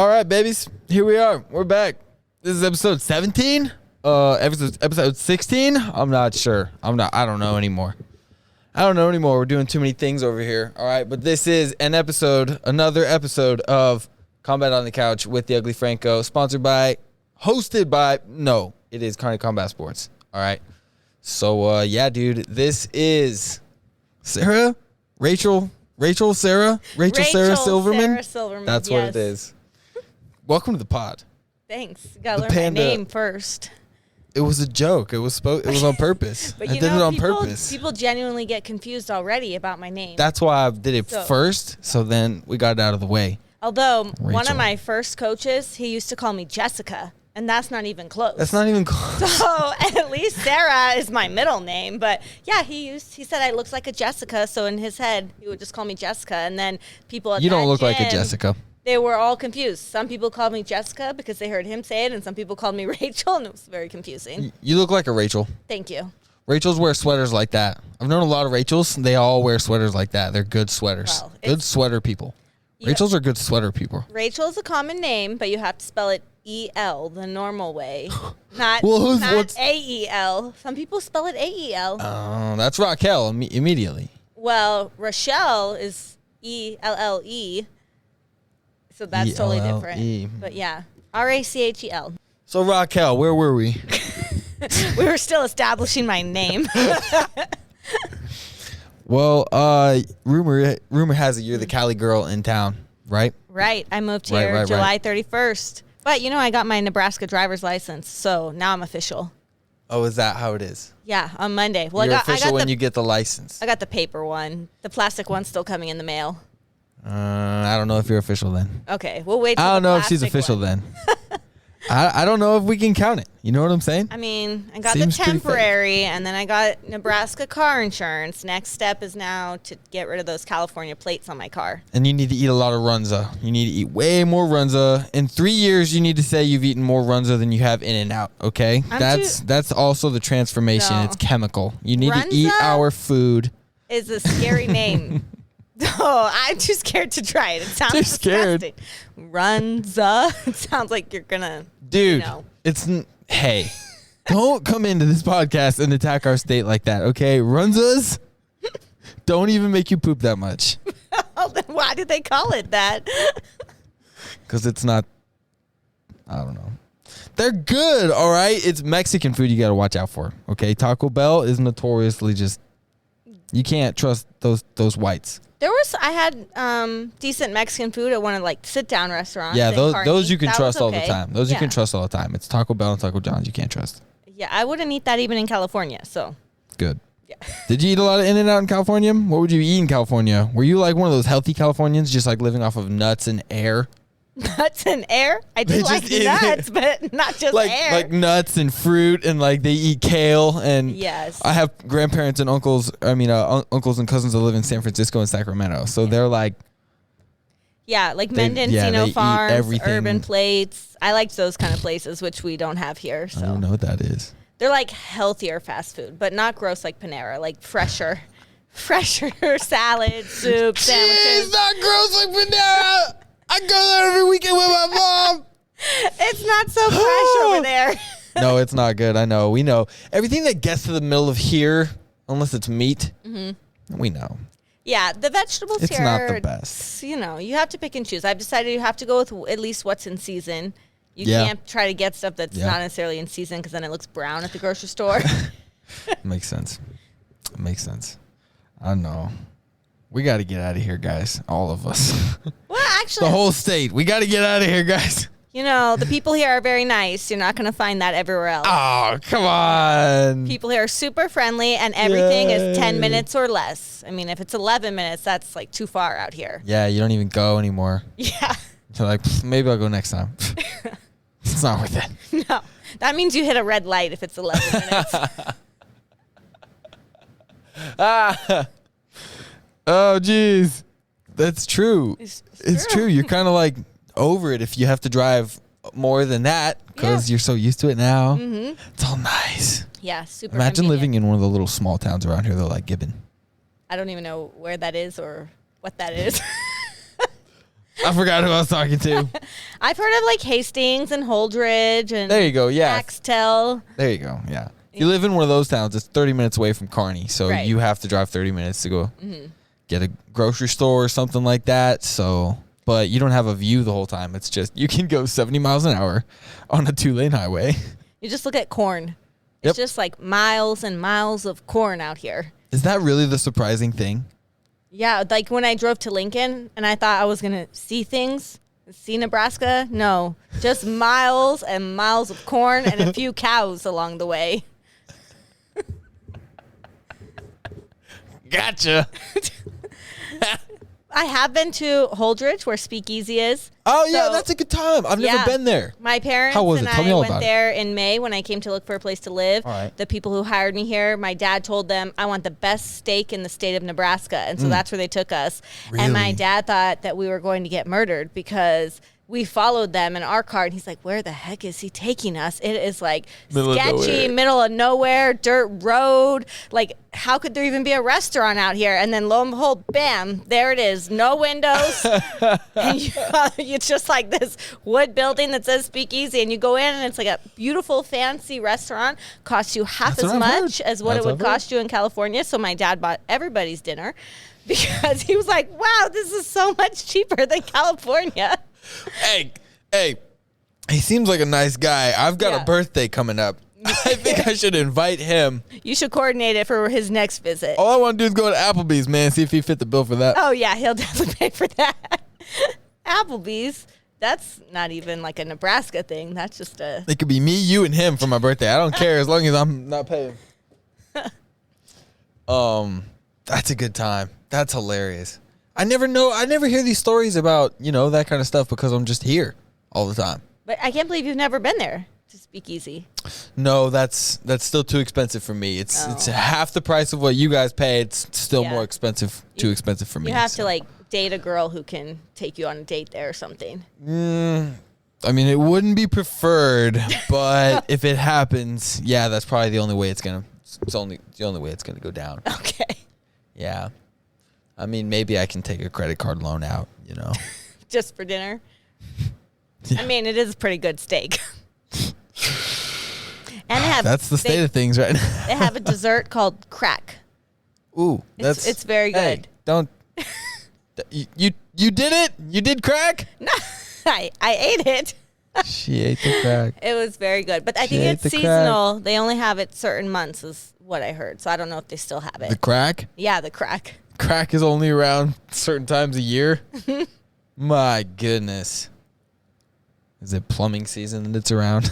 All right, babies. Here we are. We're back. This is episode 17. Episode 16. I'm not sure. I don't know anymore. We're doing too many things over here. All right, but this is another episode of Combat on the Couch with the Uglee Franco, hosted by, it is Kearney Combat Sports. All right. So, yeah, dude, this is Sarah, Rachel, Sarah Silverman. That's what it is. Welcome to the pod. Thanks. You gotta learn my name first. It was a joke. It was on purpose. But I did it on purpose. People genuinely get confused already about my name. That's why I did it first, so then we got it out of the way. Although, one of my first coaches, he used to call me Jessica, and that's not even close. So, at least Sarah is my middle name. But, yeah, he said I looked like a Jessica, so in his head, he would just call me Jessica. And then people at You don't look gym, like a Jessica. They were all confused. Some people called me Jessica because they heard him say it, and some people called me Rachel, and it was very confusing. You look like a Rachel. Thank you. Rachels wear sweaters like that. I've known a lot of Rachels. They all wear sweaters like that. They're good sweaters. Well, good sweater people. Rachels are good sweater people. Rachel is a common name, but you have to spell it E-L, the normal way. Not A-E-L. Some people spell it A-E-L. Oh, that's Raquel immediately. Well, Rochelle is E-L-L-E. So that's totally different. But yeah, R-A-C-H-E-L. So Raquel, where were we? We were still establishing my name. Well, rumor has it you're the Cali girl in town, right? Right. I moved here July 31st. But, I got my Nebraska driver's license, so now I'm official. Oh, is that how it is? Yeah, on Monday. Well, You're official when you get the license. I got the paper one. The plastic one's still coming in the mail. I don't know if you're official then. Okay, we'll wait till I don't know if she's official then. I don't know if we can count it. You know what I'm saying? I mean, I got the temporary, and then I got Nebraska car insurance. Next step is now to get rid of those California plates on my car. And you need to eat a lot of Runza. You need to eat way more Runza. In 3 years, you need to say you've eaten more Runza than you have In-N-Out, okay? That's also the transformation. No. It's chemical. You need to eat our food. Is a scary name. Oh, I'm too scared to try it. It sounds disgusting. Runza. It sounds like you're gonna. Dude, hey, don't come into this podcast and attack our state like that, okay? Runzas don't even make you poop that much. Well, then why did they call it that? Because it's not. I don't know. They're good, all right? It's Mexican food you got to watch out for, okay? Taco Bell is notoriously just. You can't trust those whites. I had decent Mexican food at one of sit-down restaurants. Yeah, those you can trust all the time. Those you can trust all the time. It's Taco Bell and Taco John's you can't trust. Yeah, I wouldn't eat that even in California, so. Good. Yeah. Did you eat a lot of In-N-Out in California? What would you eat in California? Were you like one of those healthy Californians just like living off of nuts and air? Nuts and air? I do like nuts, but not just air. Like nuts and fruit, and like they eat kale. And yes. I have grandparents and uncles and cousins that live in San Francisco and Sacramento. So they're like. Yeah, like Mendocino Farms, Urban Plates. I liked those kind of places, which we don't have here. So. I don't know what that is. They're like healthier fast food, but not gross like Panera, like fresher salad, soup, sandwiches. It's not gross like Panera. I go there every weekend with my mom. It's not so fresh over there. No, it's not good. I know. We know. Everything that gets to the middle of here, unless it's meat, we know. Yeah, the vegetables here. It's not the best. You have to pick and choose. I've decided you have to go with at least what's in season. You can't try to get stuff that's not necessarily in season because then it looks brown at the grocery store. Makes sense. I know. We got to get out of here, guys. All of us. Well, actually. The whole state. We got to get out of here, guys. The people here are very nice. You're not going to find that everywhere else. Oh, come on. People here are super friendly, and everything is 10 minutes or less. I mean, if it's 11 minutes, that's like too far out here. Yeah, you don't even go anymore. Yeah. You're like, maybe I'll go next time. It's not worth it. No. That means you hit a red light if it's 11 minutes. Oh, geez. That's true. It's true. You're kind of like over it if you have to drive more than that because you're so used to it now. Mm-hmm. It's all nice. Yeah, super Imagine living in one of the little small towns around here. They're like Gibbon. I don't even know where that is or what that is. I forgot who I was talking to. I've heard of like Hastings and Holdridge and there you go. Yeah. Axtell. There you go. Yeah. If you live in one of those towns, it's 30 minutes away from Kearney. So you have to drive 30 minutes to go get a grocery store or something like that. So, but you don't have a view the whole time. It's just, you can go 70 miles an hour on a 2-lane highway. You just look at corn. It's just like miles and miles of corn out here. Is that really the surprising thing? Yeah, like when I drove to Lincoln and I thought I was going to see things, see Nebraska. No, just miles and miles of corn and a few cows along the way. Gotcha. I have been to Holdridge, where Speakeasy is. Oh, yeah, that's a good time. I've never been there. My parents and I went there in May when I came to look for a place to live. All right. The people who hired me here, my dad told them, I want the best steak in the state of Nebraska. And so that's where they took us. Really? And my dad thought that we were going to get murdered because we followed them in our car. And he's like, where the heck is he taking us? It is like sketchy, middle of nowhere, dirt road. Like, how could there even be a restaurant out here? And then lo and behold, bam, there it is. No windows. And it's just like this wood building that says Speakeasy. And you go in and it's like a beautiful, fancy restaurant. Costs you half as much as what it would cost you in California. So my dad bought everybody's dinner because he was like, wow, this is so much cheaper than California. Hey, he seems like a nice guy. I've got a birthday coming up. I think I should invite him. You should coordinate it for his next visit. All I want to do is go to Applebee's, man, see if he fit the bill for that. Oh, yeah, he'll definitely pay for that. Applebee's, that's not even like a Nebraska thing. That's just a... It could be me, you, and him for my birthday. I don't care as long as I'm not paying. That's a good time. That's hilarious. I never hear these stories about, that kind of stuff because I'm just here all the time. But I can't believe you've never been there to Speakeasy. No, that's still too expensive for me. It's half the price of what you guys pay. It's still more expensive, too expensive for me. You have to like date a girl who can take you on a date there or something. I mean, it wouldn't be preferred, but if it happens, yeah, that's probably the only way it's the only way it's gonna go down. Okay. Yeah. I mean, maybe I can take a credit card loan out, Just for dinner? Yeah. I mean, it is a pretty good steak. And that's the state of things right now. They have a dessert called crack. Ooh, it's very good. Hey, don't... you did it? You did crack? No, I ate it. She ate the crack. It was very good. But I think it's seasonal. They only have it certain months is what I heard. So I don't know if they still have it. The crack? Yeah, the crack. Crack is only around certain times a year? My goodness. Is it plumbing season that it's around?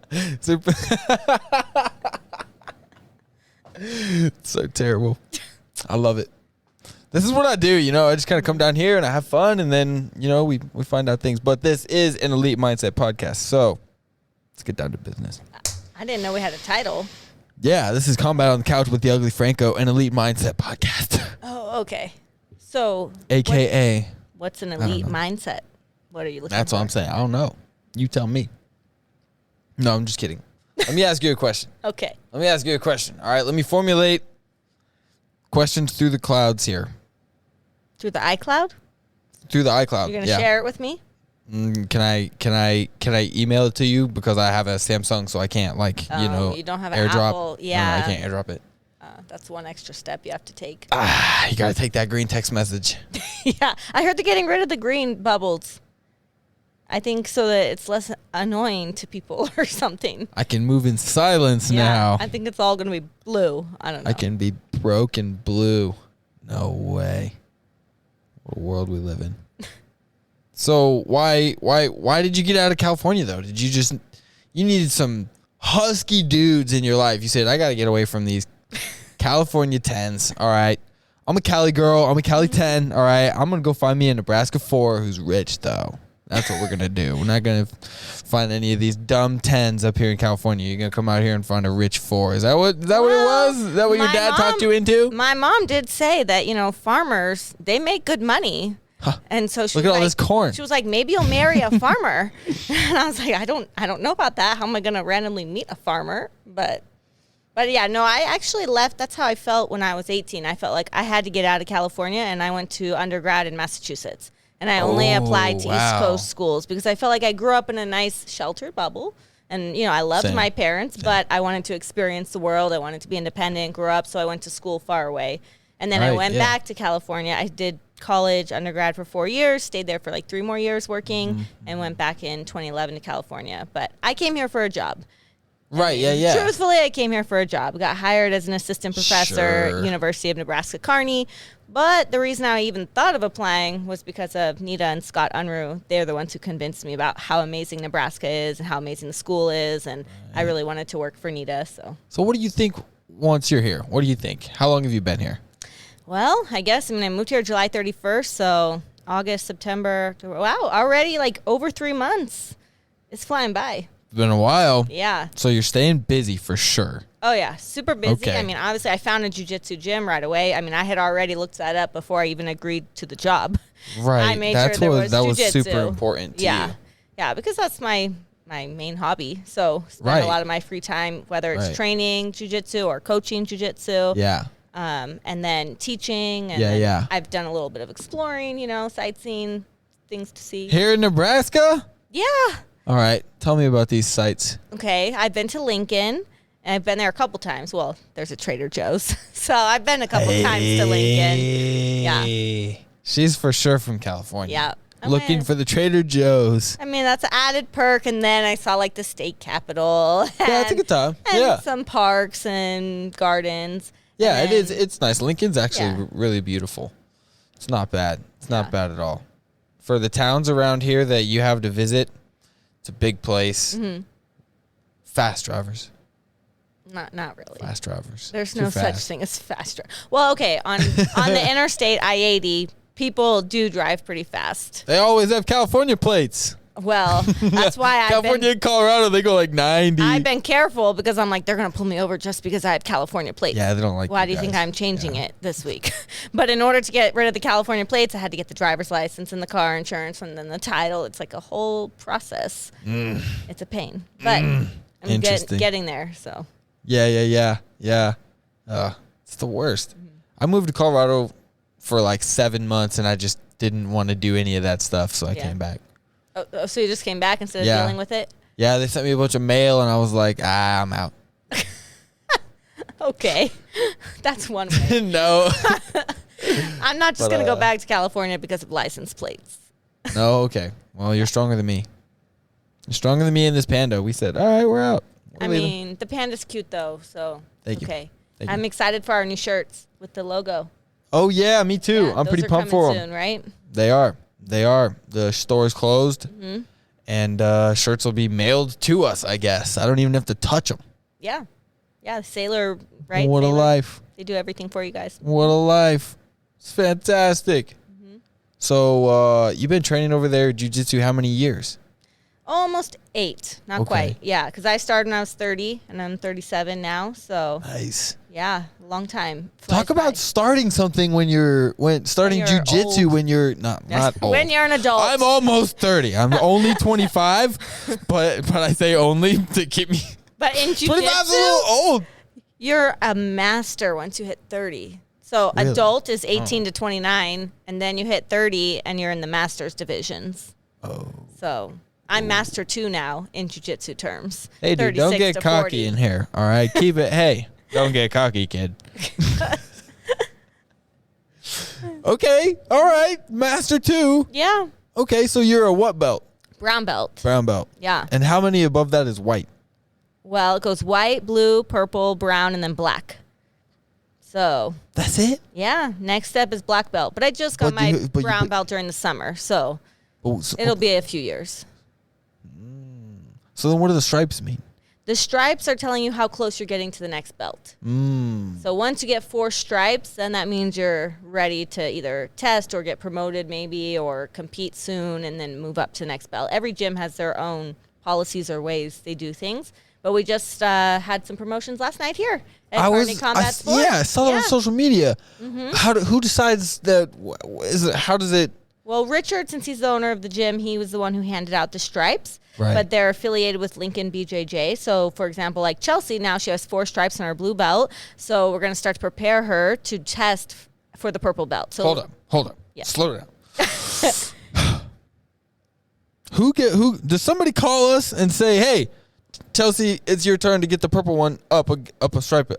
It's so terrible. I love it. This is what I do, I just kind of come down here and I have fun and then, we find out things. But this is an Elite Mindset podcast, so let's get down to business. I didn't know we had a title. Yeah, this is Combat on the Couch with the Uglee Franco, an Elite Mindset podcast. Oh, okay. So, AKA. What's an elite mindset? What are you looking for? That's what I'm saying. I don't know. You tell me. No, I'm just kidding. Let me ask you a question. Okay. Let me ask you a question. All right, let me formulate questions through the clouds here. Through the iCloud? Through the iCloud. You're going to share it with me? Can I email it to you because I have a Samsung, so I can't you don't have an AirDrop. Apple. Yeah, no, I can't AirDrop it. That's one extra step you have to take. You gotta take that green text message. Yeah, I heard they're getting rid of the green bubbles. I think so that it's less annoying to people or something. I can move in silence now. I think it's all gonna be blue. I don't know. I can be broken blue. No way. What a world we live in. So why did you get out of California though? Did you needed some husky dudes in your life? You said I gotta get away from these California 10s. All right. I'm a Cali girl. I'm a Cali 10. All right. I'm going to go find me a Nebraska 4 who's rich, though. That's what we're going to do. We're not going to find any of these dumb 10s up here in California. You're going to come out here and find a rich 4. Is that what it was? Is that what your dad talked you into? My mom did say that, farmers, they make good money. Huh. And so she look at all this corn. She was like, maybe you'll marry a farmer. And I was like, I don't know about that. How am I going to randomly meet a farmer? But But yeah, no, I actually left. That's how I felt when I was 18. I felt like I had to get out of California, and I went to undergrad in Massachusetts. And I only applied to East Coast schools because I felt like I grew up in a nice sheltered bubble. And, I loved my parents, but I wanted to experience the world. I wanted to be independent, grew up, so I went to school far away. And then I went back to California. I did college, undergrad for 4 years, stayed there for like 3 more years working, and went back in 2011 to California. But I came here for a job. Right, yeah. Truthfully, I came here for a job. Got hired as an assistant professor, University of Nebraska, Kearney. But the reason I even thought of applying was because of Nita and Scott Unruh. They're the ones who convinced me about how amazing Nebraska is and how amazing the school is, and I really wanted to work for Nita. So what do you think once you're here? What do you think? How long have you been here? Well, I moved here July 31st, so August, September. Wow, already like over 3 months. It's flying by. It's been a while. Yeah. So you're staying busy for sure. Oh, yeah. Super busy. Okay. Obviously, I found a jiu-jitsu gym right away. I had already looked that up before I even agreed to the job. Right. I made sure there was that jiu-jitsu. was super important to you. Yeah, because that's my main hobby. So spend a lot of my free time, whether it's training jiu-jitsu or coaching jiu-jitsu. Yeah. And then teaching. And I've done a little bit of exploring, sightseeing, things to see. Here in Nebraska? Yeah. All right. Tell me about these sites. Okay. I've been to Lincoln. And I've been there a couple times. Well, there's a Trader Joe's. So I've been a couple times to Lincoln. Yeah. She's for sure from California. Yeah. Looking for the Trader Joe's. That's an added perk. And then I saw like the state capitol. Yeah, it's a good time. And some parks and gardens. Yeah, it is. It's nice. Lincoln's actually really beautiful. It's not bad. It's not bad at all. For the towns around here that you have to visit, it's a big place. Mm-hmm. Fast drivers. Not really. Fast drivers. There's no such thing as fast. Well, okay, on the interstate I-80, people do drive pretty fast. They always have California plates. Well, that's why California and Colorado, they go like 90. I've been careful because I'm like, they're going to pull me over just because I have California plates. Yeah, they don't like Why do you think I'm changing it this week? But in order to get rid of the California plates, I had to get the driver's license and the car insurance and then the title. It's like a whole process. It's a pain. But I'm getting there, so. Yeah. It's the worst. I moved to Colorado for like 7 months, and I just didn't want to do any of that stuff, so I came back. Oh, so you just came back instead of dealing with it? Yeah, they sent me a bunch of mail, and I was like, I'm out. Okay. That's one way. No. I'm not just going to go back to California because of license plates. No, okay. Well, you're stronger than me. You're stronger than me in this Panda. We said, all right, we're out. The Panda's cute, though, so Thank you. Okay. Thank I'm you. excited for our new shirts with the logo. Oh, yeah, me too. Yeah, I'm pretty pumped for them. soon, right? They are. The store is closed, and shirts will be mailed to us, I guess. I don't even have to touch them. Yeah. Yeah, Sailor, right? What Sailor, a life. They do everything for you guys. What a life. It's fantastic. So you've been training over there, jiu-jitsu, how many years? Almost 8. Not quite. Yeah, because I started when I was 30, and I'm 37 now. So Nice. Yeah, long time. Talk about starting something starting jiu-jitsu old. when you're not old. When you're an adult. I'm almost 30. I'm only 25, but I say only to keep me. But in jiu-jitsu, 25 is a little old. You're a master once you hit 30. So Really? adult is 18 to 29, and then you hit 30, and you're in the masters divisions. Oh. So I'm master 2 now in jiu-jitsu terms. Hey, dude, don't get cocky 40. in here, all right? Keep it, hey, don't get cocky, kid. Okay, all right, master 2. Yeah. Okay, so you're a what belt? Brown belt. Brown belt. Yeah. And how many above that is white? Well, it goes white, blue, purple, brown, and then black. So That's it? yeah, next step is black belt. But I just got my brown belt during the summer, so it'll be a few years. So then what do the stripes mean? The stripes are telling you how close you're getting to the next belt. So once you get 4 stripes, then that means you're ready to either test or get promoted maybe or compete soon and then move up to the next belt. Every gym has their own policies or ways they do things. But we just had some promotions last night here at Kearney Combat Sports. Yeah, I saw that on social media. Who decides that? How does it? Well, Richard, since he's the owner of the gym, he was the one who handed out the stripes. Right. But they're affiliated with Lincoln BJJ. So, for example, like Chelsea, now she has 4 stripes on her blue belt. So we're going to start to prepare her to test for the purple belt. So Hold up. Yeah. Slow it down. Who does somebody call us and say, "Hey, Chelsea, it's your turn to get the purple one up a stripe."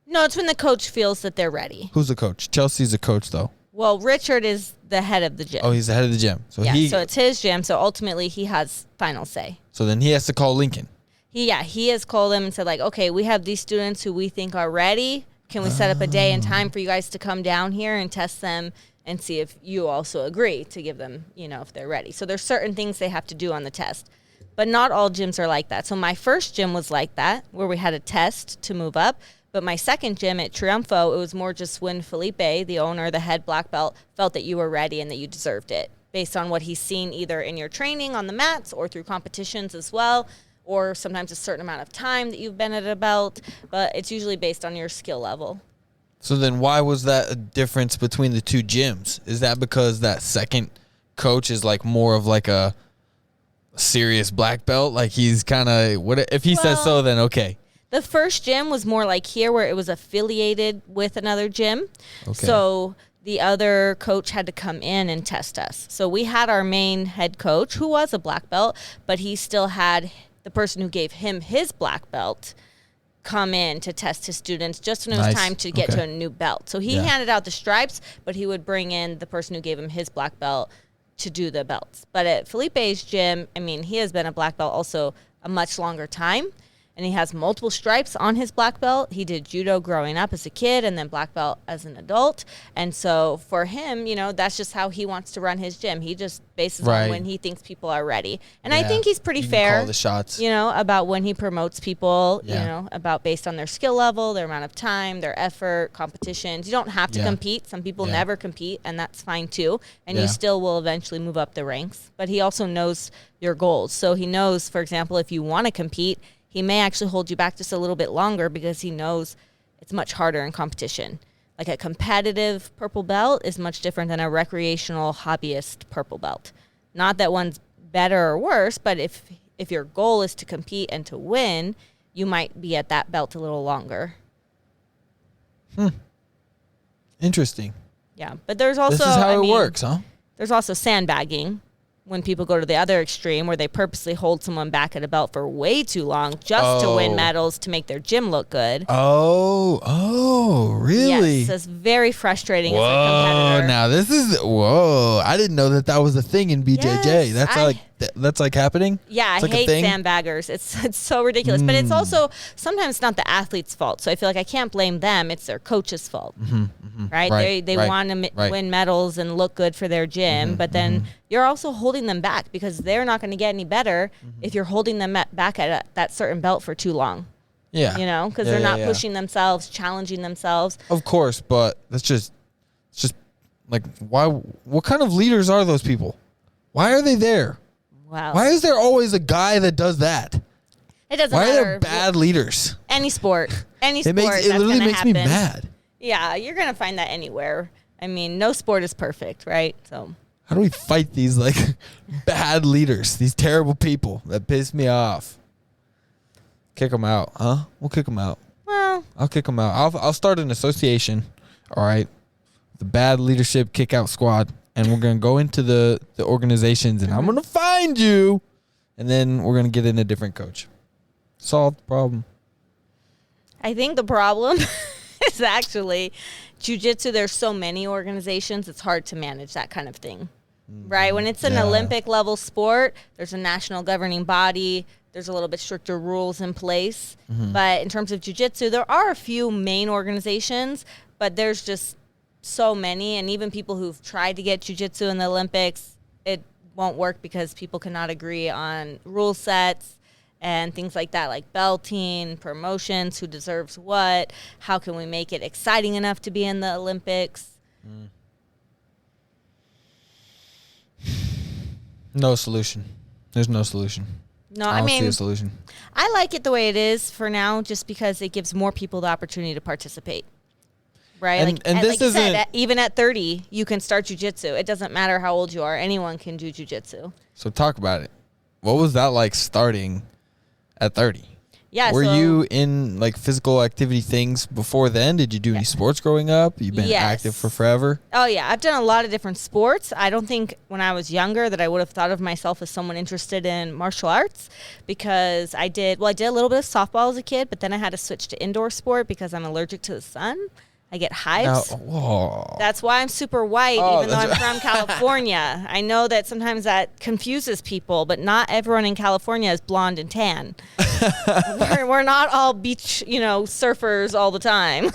No, it's when the coach feels that they're ready. Who's the coach? Chelsea's a coach, though. Well, Richard is the head of the gym. Oh, he's the head of the gym. So so it's his gym. So ultimately, he has final say. So then he has to call Lincoln. He has called them and said, like, okay, we have these students who we think are ready. Can we set up a day and time for you guys to come down here and test them and see if you also agree to give them, if they're ready. So there's certain things they have to do on the test. But not all gyms are like that. So my first gym was like that, where we had a test to move up. But my second gym at Triunfo, it was more just when Felipe, the owner, the head black belt, felt that you were ready and that you deserved it based on what he's seen either in your training on the mats or through competitions as well, or sometimes a certain amount of time that you've been at a belt. But it's usually based on your skill level. So then why was that a difference between the two gyms? Is that because that second coach is like more of like a serious black belt? Like he's kind of, if he says so, then okay. The first gym was more like here where it was affiliated with another gym. Okay. So the other coach had to come in and test us. So we had our main head coach who was a black belt, but he still had the person who gave him his black belt come in to test his students just when it was time to get to a new belt. So he handed out the stripes, but he would bring in the person who gave him his black belt to do the belts. But at Felipe's gym, he has been a black belt also a much longer time. And he has multiple stripes on his black belt. He did judo growing up as a kid and then black belt as an adult. And so for him, that's just how he wants to run his gym. He just bases on when he thinks people are ready. And I think he's pretty fair, call the shots. About when he promotes people, about based on their skill level, their amount of time, their effort, competitions. You don't have to compete. Some people never compete, and that's fine too. And you still will eventually move up the ranks. But he also knows your goals. So he knows, for example, if you want to compete, he may actually hold you back just a little bit longer because he knows it's much harder in competition. Like a competitive purple belt is much different than a recreational hobbyist purple belt. Not that one's better or worse, but if your goal is to compete and to win, you might be at that belt a little longer. Interesting. Yeah, but there's also... This is how it works, huh? There's also sandbagging. When people go to the other extreme where they purposely hold someone back at a belt for way too long just to win medals to make their gym look good. Oh, really? Yes, it's very frustrating as a competitor. Now this is, I didn't know that was a thing in BJJ. Yes, that's like happening? Yeah, I hate sandbaggers. It's so ridiculous. But it's also, sometimes it's not the athlete's fault. So I feel like I can't blame them. It's their coach's fault. Right? They want to win medals and look good for their gym. But then you're also holding them back because they're not going to get any better if you're holding them back at that certain belt for too long. Yeah. Because they're not pushing themselves, challenging themselves. Of course, but it's just like, why? What kind of leaders are those people? Why are they there? Wow. Why is there always a guy that does that? It doesn't matter. Why are there matter. bad leaders? Any sport. It literally makes me mad. Yeah, you're going to find that anywhere. No sport is perfect, right? So how do we fight these bad leaders, these terrible people that piss me off? Kick them out, huh? We'll kick them out. Well, I'll kick them out. I'll start an association, all right? The Bad Leadership Kick-Out Squad, and we're going to go into the organizations, and I'm going to find you, and then we're going to get in a different coach. Solve the problem. I think the problem is actually jiu-jitsu. There's so many organizations, it's hard to manage that kind of thing, right? When it's an Olympic level sport, there's a national governing body. There's a little bit stricter rules in place. But in terms of jiu-jitsu, there are a few main organizations, but there's just so many. And even people who've tried to get jiu-jitsu in the Olympics, it won't work because people cannot agree on rule sets and things like that, like belting, promotions, who deserves what, how can we make it exciting enough to be in the Olympics. No solution. There's no solution. No, I don't see a solution. I like it the way it is for now just because it gives more people the opportunity to participate. Right. And this like you isn't said, even at 30, you can start jiu-jitsu. It doesn't matter how old you are. Anyone can do jiu-jitsu. So talk about it. What was that like starting at 30? Yeah. Were you in like physical activity things before then? Did you do any sports growing up? You've been active for forever? Oh, yeah. I've done a lot of different sports. I don't think when I was younger that I would have thought of myself as someone interested in martial arts because I did a little bit of softball as a kid, but then I had to switch to indoor sport because I'm allergic to the sun. I get hives. That's why I'm super white, even though I'm from California. I know that sometimes that confuses people, but not everyone in California is blonde and tan. we're not all beach, surfers all the time.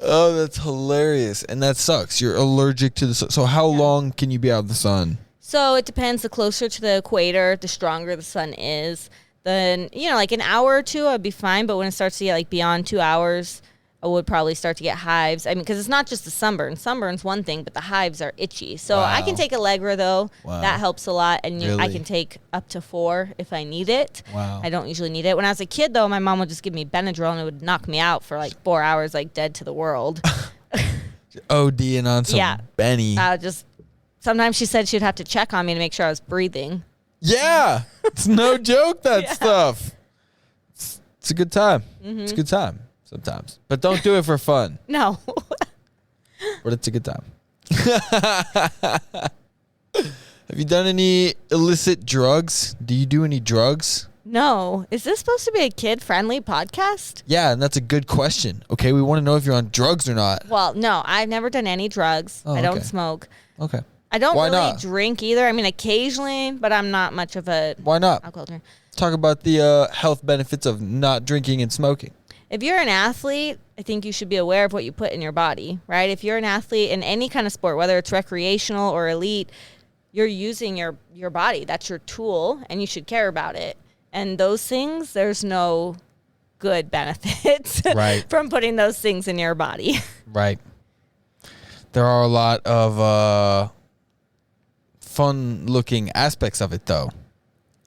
Oh, that's hilarious. And that sucks. You're allergic to the sun. So how long can you be out of the sun? So it depends. The closer to the equator, the stronger the sun is. Then, like an hour or two, I'd be fine. But when it starts to get like beyond 2 hours, I would probably start to get hives. I mean, because it's not just the sunburn. Sunburn's one thing, but the hives are itchy. So I can take Allegra, though. Wow. That helps a lot. And I can take up to 4 if I need it. Wow. I don't usually need it. When I was a kid, though, my mom would just give me Benadryl, and it would knock me out for like 4 hours, like dead to the world. ODing on some Benny. Sometimes she said she'd have to check on me to make sure I was breathing. Yeah. It's no joke, that stuff. It's a good time. Mm-hmm. It's a good time. Sometimes. But don't do it for fun. No. But it's a good time. Have you done any illicit drugs? Do you do any drugs? No. Is this supposed to be a kid-friendly podcast? Yeah, and that's a good question. Okay, we want to know if you're on drugs or not. Well, no. I've never done any drugs. I don't smoke. Okay. I don't really drink either. I mean, occasionally, but I'm not much of a alcohol drinker. Talk about the health benefits of not drinking and smoking. If you're an athlete, I think you should be aware of what you put in your body, right? If you're an athlete in any kind of sport, whether it's recreational or elite, you're using your body. That's your tool, and you should care about it. And those things, there's no good benefits from putting those things in your body. Right. There are a lot of fun-looking aspects of it, though.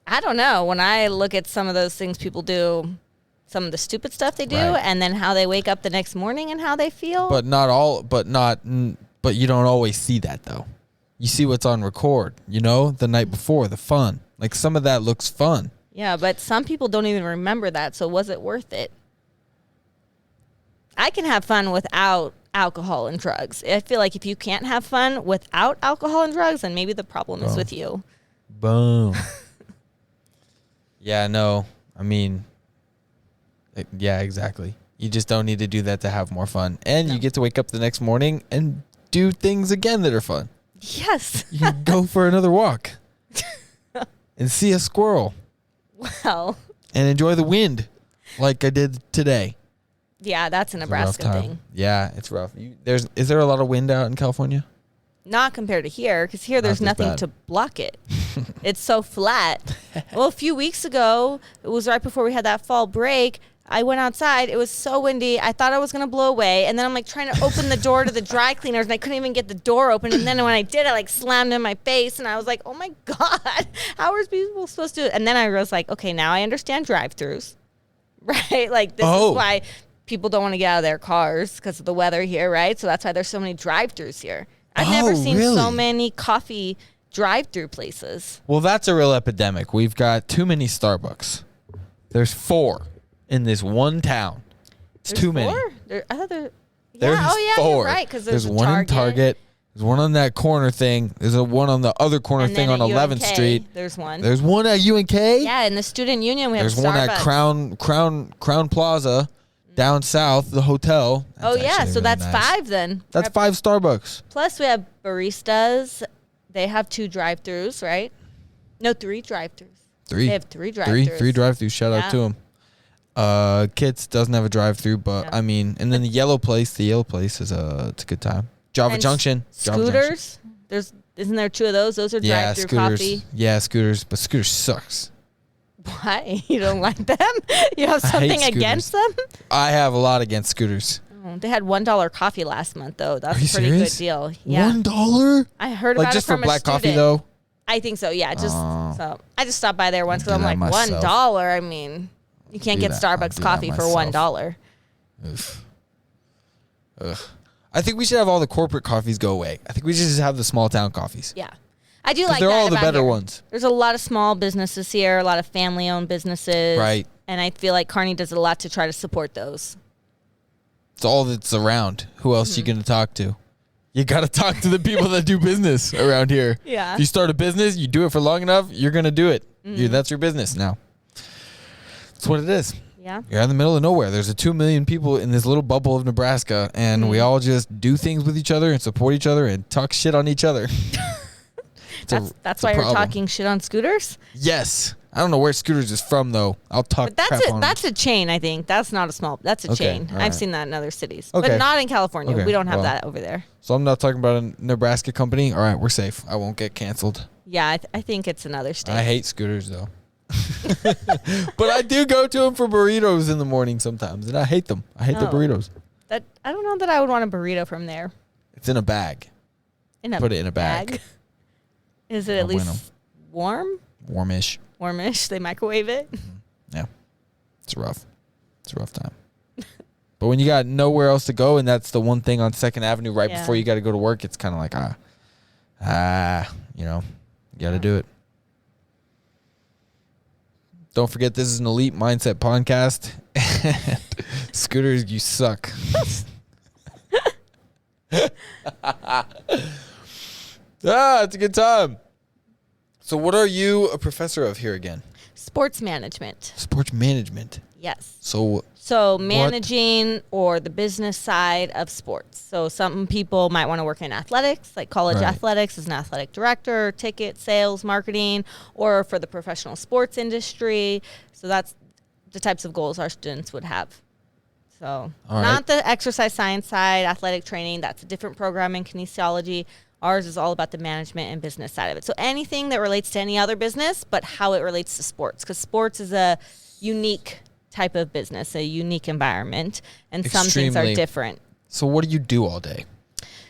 I don't know. When I look at some of those things people do, some of the stupid stuff they do, and then how they wake up the next morning and how they feel. But you don't always see that, though. You see what's on record, the night before, the fun. Like, some of that looks fun. Yeah, but some people don't even remember that, so was it worth it? I can have fun without alcohol and drugs. I feel like if you can't have fun without alcohol and drugs, then maybe the problem is with you. Boom. Yeah, no. I mean, yeah, exactly. You just don't need to do that to have more fun. And you get to wake up the next morning and do things again that are fun. Yes. You can go for another walk and see a squirrel. Wow. And enjoy the wind like I did today. Yeah, that's a Nebraska thing. Yeah, it's rough. Is there a lot of wind out in California? Not compared to here, because here there's nothing to block it. It's so flat. Well, a few weeks ago, it was right before we had that fall break, I went outside. It was so windy. I thought I was going to blow away. And then I'm like trying to open the door to the dry cleaners, and I couldn't even get the door open. And then when I did, I like slammed in my face, and I was like, oh my God, how are people supposed to? And then I was like, okay, now I understand drive-thrus, right? Like this is why people don't want to get out of their cars because of the weather here, right? So that's why there's so many drive-thrus here. I've never seen so many coffee drive-thru places. Well, that's a real epidemic. We've got too many Starbucks. There's 4 in this one town. There's too 4? Many. There's 4. You're right, because there's one in Target. There's one on that corner thing. There's one on the other corner thing on 11th Street. There's one. There's one at UNK. Yeah, in the student union we have Starbucks. There's one at Crown Plaza. Down south, the hotel. That's so that's nice. 5 then. That's 5 Starbucks. Plus we have baristas. They have 2 drive-thrus, right? No, 3 drive-thrus. 3. They have 3 drive-thrus. 3 drive-thrus. Shout out to them. Kits doesn't have a drive-thru, but I mean, and then the yellow place is it's a good time. Java Junction. Scooters. Isn't there 2 of those? Those are drive-thru coffee. Yeah, Scooters, but Scooters sucks. Why? You don't like them? You have something against them? I have a lot against Scooters. Oh, they had $1 coffee last month, thoh. That's a pretty good deal. Yeah. $1? I heard about it just from for black a student. Coffee, though? I think so, yeah. So I just stopped by there once because I'm like, myself. $1? I mean, you can't get Starbucks coffee for $1. Oof. Ugh. I think we should have all the corporate coffees go away. I think we should just have the small town coffees. Yeah. I do like that. They're all the better here. ones. There's a lot of small businesses here, a lot of family-owned businesses. Right. And I feel like Kearney does a lot to try to support those. It's all that's around. Who else you going to talk to? You got to talk to the people that do business around here. Yeah. If you start a business, you do it for long enough, you're going to do it. That's your business now. That's what it is. Yeah. You're in the middle of nowhere. There's 2 million people in this little bubble of Nebraska, and we all just do things with each other and support each other and talk shit on each other. That's why you're talking shit on Scooters? Yes. I don't know where Scooters is from, though. I'll talk but crap on that's a chain, I think. That's not a small. That's a chain. Right. I've seen that in other cities. Okay. But not in California. Okay, We don't have that over there. So I'm not talking about a Nebraska company. All right, we're safe. I won't get canceled. Yeah, I think it's another state. I hate Scooters, though. But I do go to them for burritos in the morning sometimes, and I hate them. I hate the burritos. I don't know that I would want a burrito from there. It's in a bag. Put it in a bag. Is it at least warm? Warmish. Warmish. They microwave it. Yeah. It's rough. It's a rough time. But when you got nowhere else to go, and that's the one thing on 2nd Avenue right before you got to go to work, it's kind of like, you got to do it. Don't forget, this is an Elite Mindset podcast. Scooters, you suck. It's a good time. So what are you a professor of here again? Sports management. Sports management. Yes. So managing or the business side of sports. So some people might want to work in athletics, like college athletics as an athletic director, ticket sales, marketing, or for the professional sports industry. So that's the types of goals our students would have. So not the exercise science side, athletic training. That's a different program in kinesiology. Ours is all about the management and business side of it. So anything that relates to any other business, but how it relates to sports, because sports is a unique type of business, a unique environment, and some things are different. So what do you do all day?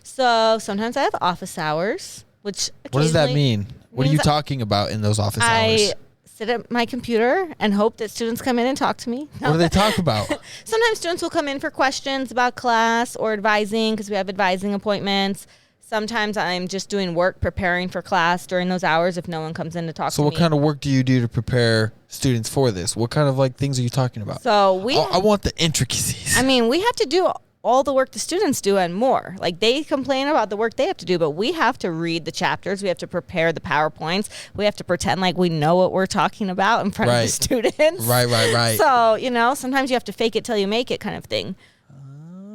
So sometimes I have office hours, which what does that mean? What are you talking about in those office hours? I sit at my computer and hope that students come in and talk to me. What do they talk about? Sometimes students will come in for questions about class or advising, because we have advising appointments. Sometimes I'm just doing work preparing for class during those hours if no one comes in to talk to me. So what kind of work do you do to prepare students for this? What kind of things are you talking about? So I want the intricacies. I mean, we have to do all the work the students do and more. Like, they complain about the work they have to do, but we have to read the chapters. We have to prepare the PowerPoints. We have to pretend like we know what we're talking about in front of the students. Right. So, sometimes you have to fake it till you make it kind of thing.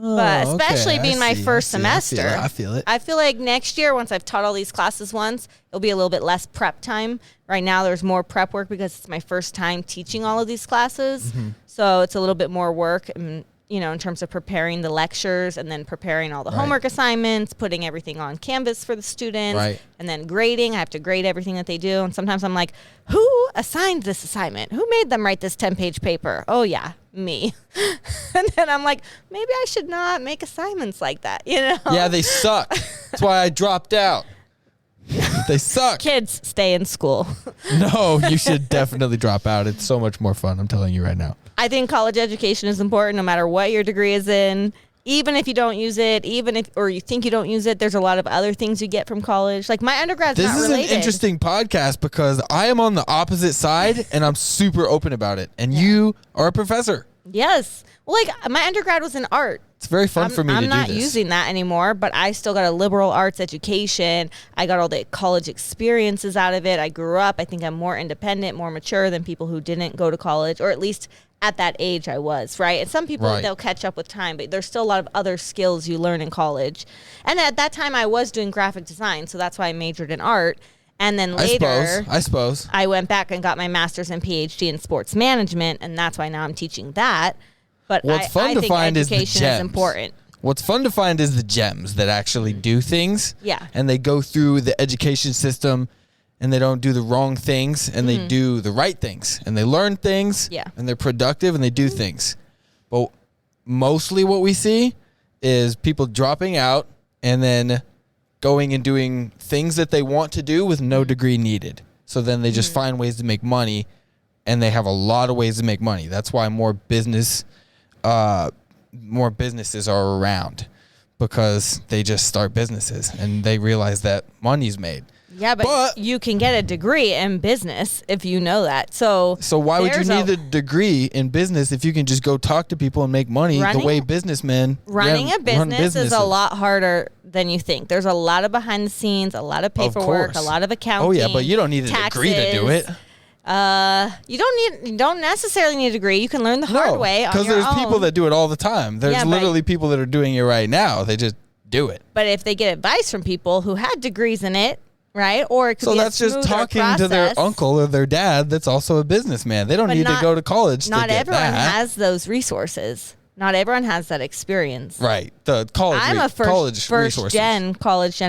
But especially being my first semester, I feel it. I feel like next year, once I've taught all these classes once, it'll be a little bit less prep time. Right now, there's more prep work because it's my first time teaching all of these classes. Mm-hmm. So it's a little bit more work, in terms of preparing the lectures and then preparing all the homework assignments, putting everything on Canvas for the students, and then grading. I have to grade everything that they do. And sometimes I'm like, who assigned this assignment? Who made them write this 10-page paper? Oh, yeah, me. And then I'm like, maybe I should not make assignments like that, Yeah, they suck. That's why I dropped out. They suck. Kids, stay in school. No, you should definitely drop out. It's so much more fun, I'm telling you right now. I think college education is important no matter what your degree is in. Even if you don't use it, or you think you don't use it, there's a lot of other things you get from college. Like, my undergrad's not related. This is an interesting podcast because I am on the opposite side and I'm super open about it. And you are a professor. Yes. Well, my undergrad was in art. It's very fun for me to do this. I'm not using that anymore, but I still got a liberal arts education. I got all the college experiences out of it. I grew up. I think I'm more independent, more mature than people who didn't go to college, or at least at that age I was, right? And some people, they'll catch up with time, but there's still a lot of other skills you learn in college. And at that time, I was doing graphic design, so that's why I majored in art. And then later, I suppose I went back and got my master's and PhD in sports management, and that's why now I'm teaching that. But I think education is important. What's fun to find is the gems that actually do things. Yeah. And they go through the education system and they don't do the wrong things and they do the right things and they learn things and they're productive and they do things. But mostly what we see is people dropping out and then going and doing things that they want to do with no degree needed. So then they just find ways to make money, and they have a lot of ways to make money. That's why more businesses are around. because they just start businesses and they realize that money's made. Yeah, but you can get a degree in business if you know that. So why would you need a degree in business if you can just go talk to people and make money the way businessmen running a business is a lot harder than you think. There's a lot of behind the scenes, a lot of paperwork, a lot of accounting. Oh yeah, but you don't need a degree to do it. You don't necessarily need a degree. You can learn the hard way on your own. Because there's people that do it all the time. There's literally people that are doing it right now. They just do it. But if they get advice from people who had degrees in it, right? Or it could be that's just talking to their uncle or their dad that's also a businessman. They don't need to go to college to get that. Not everyone has those resources. Not everyone has that experience. Right. The college. I'm a first gen college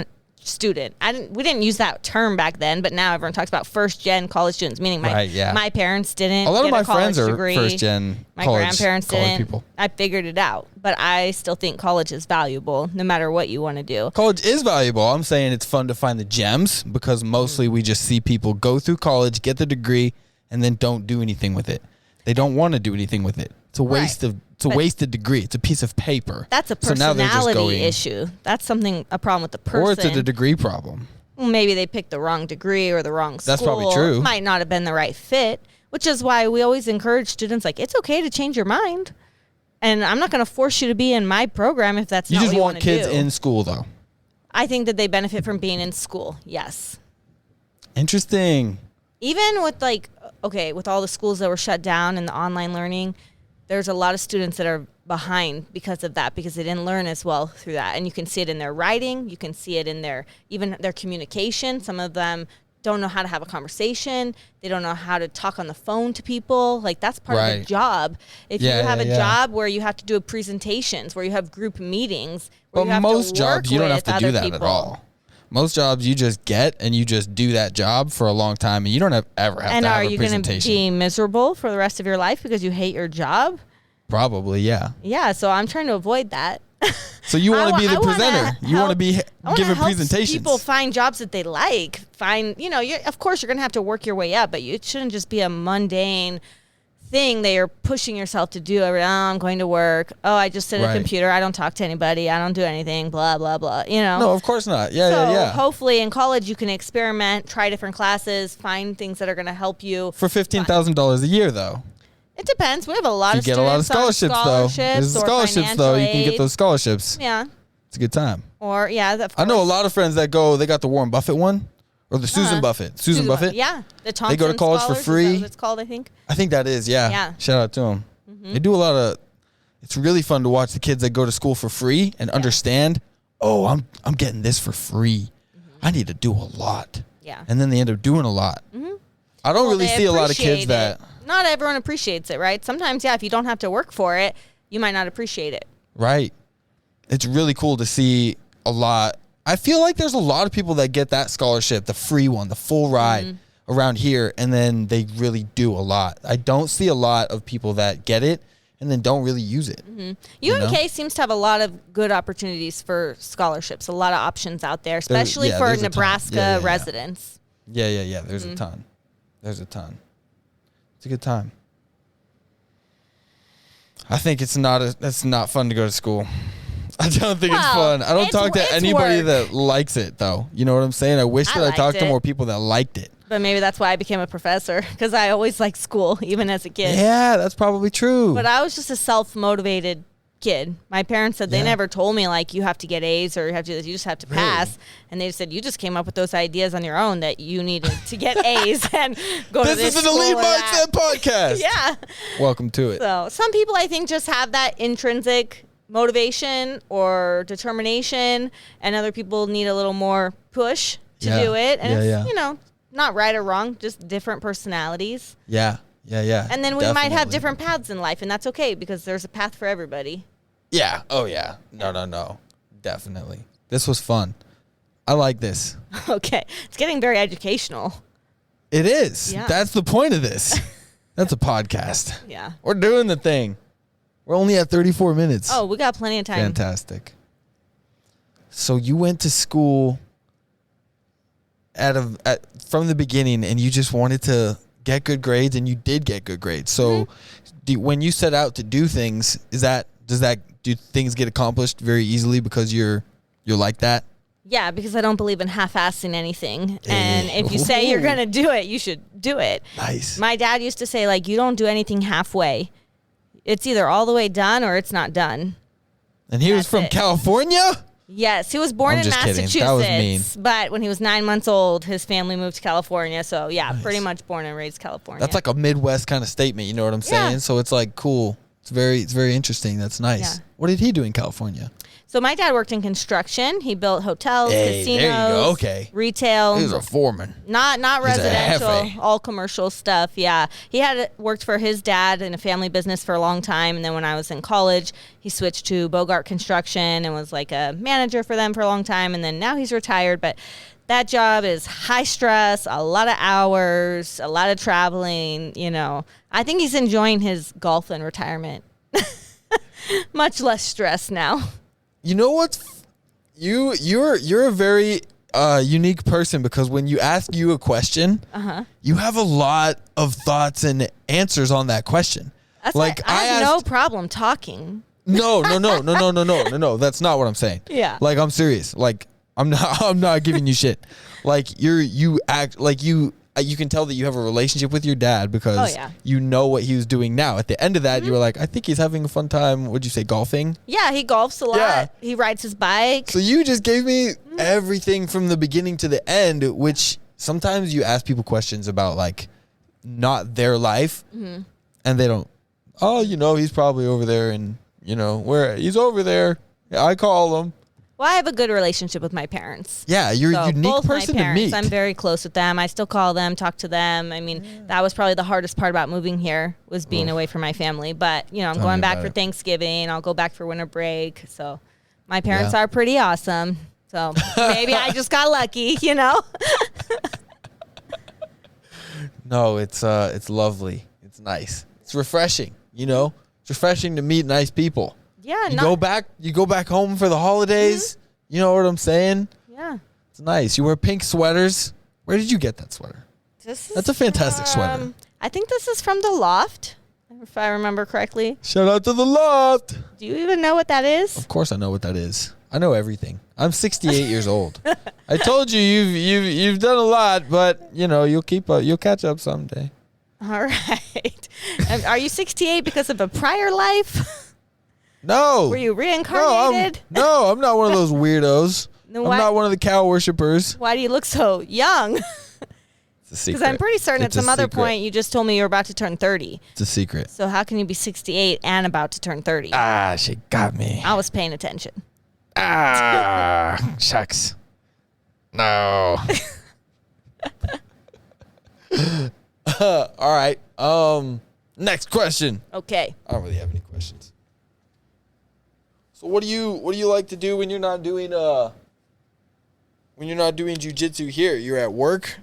student. We didn't use that term back then, but now everyone talks about first gen college students, meaning my parents didn't. A lot of my friends are first gen. My grandparents didn't. People. I figured it out, but I still think college is valuable, no matter what you want to do. College is valuable. I'm saying it's fun to find the gems because mostly we just see people go through college, get the degree, and then don't do anything with it. They don't want to do anything with it. It's a waste of. It's a wasted degree. It's a piece of paper. That's a personality issue. That's a problem with the person. Or it's a degree problem. Well, maybe they picked the wrong degree or the wrong school. That's probably true. It might not have been the right fit, which is why we always encourage students, like, it's okay to change your mind. And I'm not going to force you to be in my program if that's not what you want to do. You just want kids in school, though. I think that they benefit from being in school, yes. Interesting. Even with, with all the schools that were shut down and the online learning, there's a lot of students that are behind because of that, because they didn't learn as well through that. And you can see it in their writing. You can see it in their communication. Some of them don't know how to have a conversation. They don't know how to talk on the phone to people. Like, that's part of the job. If you have a job where you have to do presentations, where you have group meetings, where you have most to work jobs, you don't have to do that people. at all. Most jobs you just get and you just do that job for a long time and you don't ever have to have a presentation. And are you going to be miserable for the rest of your life because you hate your job? Probably, yeah. Yeah, so I'm trying to avoid that. So you want to be the presenter. You want to be giving presentations. People find jobs that they like. Of course you're going to have to work your way up, but it shouldn't just be a mundane thing that you're pushing yourself to do. I'm going to work. Oh, I just sit at a computer. I don't talk to anybody. I don't do anything. Blah, blah, blah. No, of course not. Yeah. Hopefully in college you can experiment, try different classes, find things that are going to help you. For $15,000 a year, though. It depends. We have a lot of students. You get a lot of scholarships, though. There's scholarships, though. You can get those scholarships. Yeah. It's a good time. Or, of course. I know a lot of friends that they got the Warren Buffett one. Or the Susan Buffett. Susan Buffett. Yeah. The Thompson They go to college for free. Is that what it's called, I think? I think that is, yeah. Shout out to them. Mm-hmm. They do a lot of... It's really fun to watch the kids that go to school for free and understand, I'm getting this for free. Mm-hmm. I need to do a lot. Yeah. And then they end up doing a lot. Mm-hmm. I don't really see a lot of kids that... Not everyone appreciates it, right? Sometimes, if you don't have to work for it, you might not appreciate it. Right. It's really cool to see a lot... I feel like there's a lot of people that get that scholarship, the free one, the full ride around here, and then they really do a lot. I don't see a lot of people that get it and then don't really use it. Mm-hmm. UNK seems to have a lot of good opportunities for scholarships, a lot of options out there, especially for Nebraska residents. Yeah. There's a ton. There's a ton. It's a good time. I think it's not fun to go to school. I don't think it's fun. I don't talk to anybody that likes it, though. You know what I'm saying? I wish that I talked to more people that liked it. But maybe that's why I became a professor, because I always liked school, even as a kid. Yeah, that's probably true. But I was just a self-motivated kid. My parents said they never told me, you have to get A's or you have to do this. You just have to pass. And they just said, you just came up with those ideas on your own that you needed to get A's and go to this is an Elite Mindset podcast. Yeah. Welcome to it. So some people, I think, just have that intrinsic motivation or determination, and other people need a little more push to do it. And it's, not right or wrong, just different personalities. Yeah. And then we might have different paths in life, and that's okay because there's a path for everybody. Yeah. Oh, yeah. No. Definitely. This was fun. I like this. Okay. It's getting very educational. It is. Yeah. That's the point of this. That's a podcast. Yeah. We're doing the thing. We're only at 34 minutes. Oh, we got plenty of time. Fantastic. So you went to school from the beginning, and you just wanted to get good grades, and you did get good grades. So when you set out to do things, did do things get accomplished very easily because you're like that? Yeah, because I don't believe in half-assing anything. And if you say you're going to do it, you should do it. Nice. My dad used to say, like, you don't do anything halfway. It's either all the way done or it's not done. And he was from California? Yes, he was born in Massachusetts. That was mean. But when he was 9 months old, his family moved to California. So, yeah, pretty much born and raised California. That's like a Midwest kind of statement, you know what I'm saying? So it's like cool. It's very interesting. That's nice. Yeah. What did he do in California? So my dad worked in construction. He built hotels, casinos, there you go. Okay. Retail. He was a foreman. Not residential, He's a all commercial stuff. Yeah. He had worked for his dad in a family business for a long time. And then when I was in college, he switched to Bogart Construction and was like a manager for them for a long time. And then now he's retired. But that job is high stress, a lot of hours, a lot of traveling. You know, I think he's enjoying his golf in retirement. Much less stress now. You know what's you're a very unique person because when you ask you a question, you have a lot of thoughts and answers on that question. That's like I have no problem talking. No. That's not what I'm saying. Yeah. Like I'm serious. Like I'm not giving you shit. Like you act like you can tell that you have a relationship with your dad because you know what he was doing now. At the end of that, you were like, I think he's having a fun time. What'd you say, golfing? Yeah, he golfs a lot. Yeah. He rides his bike. So you just gave me everything from the beginning to the end, which sometimes you ask people questions about like not their life and they don't, he's probably over there and, where he's over there. Yeah, I call him. Well, I have a good relationship with my parents. Yeah, you're a unique person to meet. I'm very close with them. I still call them, talk to them. I mean, that was probably the hardest part about moving here was being away from my family. But, I'm going back for Thanksgiving. I'll go back for winter break. So my parents are pretty awesome. So maybe I just got lucky, No, it's lovely. It's nice. It's refreshing, It's refreshing to meet nice people. Yeah, you go back home for the holidays. You know what I'm saying? Yeah. It's nice. You wear pink sweaters. Where did you get that sweater? That's a fantastic sweater. I think this is from the Loft, if I remember correctly. Shout out to the Loft. Do you even know what that is? Of course I know what that is. I know everything. I'm 68 years old. I told you you've done a lot, but you'll catch up someday. All right. Are you 68 because of a prior life? No. Were you reincarnated? No, I'm not one of those weirdos. I'm not one of the cow worshippers. Why do you look so young? It's a secret. Because I'm pretty certain at some other point you just told me you were about to turn 30. It's a secret. So how can you be 68 and about to turn 30? Ah, she got me. I was paying attention. Ah, shucks. No. All right. Next question. Okay. I don't really have any questions. So what do you like to do when you're not doing jiu-jitsu here? You're at work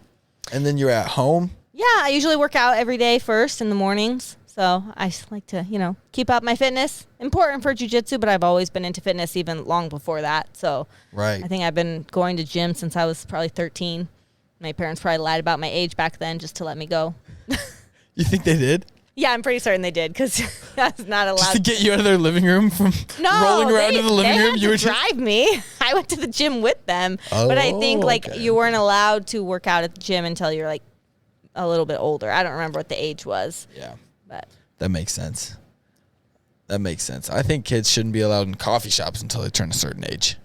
and then you're at home? Yeah, I usually work out every day first in the mornings. So I just like to, keep up my fitness. Important for jiu-jitsu, but I've always been into fitness even long before that. So I think I've been going to gym since I was probably 13. My parents probably lied about my age back then just to let me go. You think they did? Yeah, I'm pretty certain they did because I was not allowed. Just to get you out of their living room from rolling around in the living room? You would drive me. I went to the gym with them. But I think you weren't allowed to work out at the gym until you're like a little bit older. I don't remember what the age was. Yeah. But that makes sense. I think kids shouldn't be allowed in coffee shops until they turn a certain age.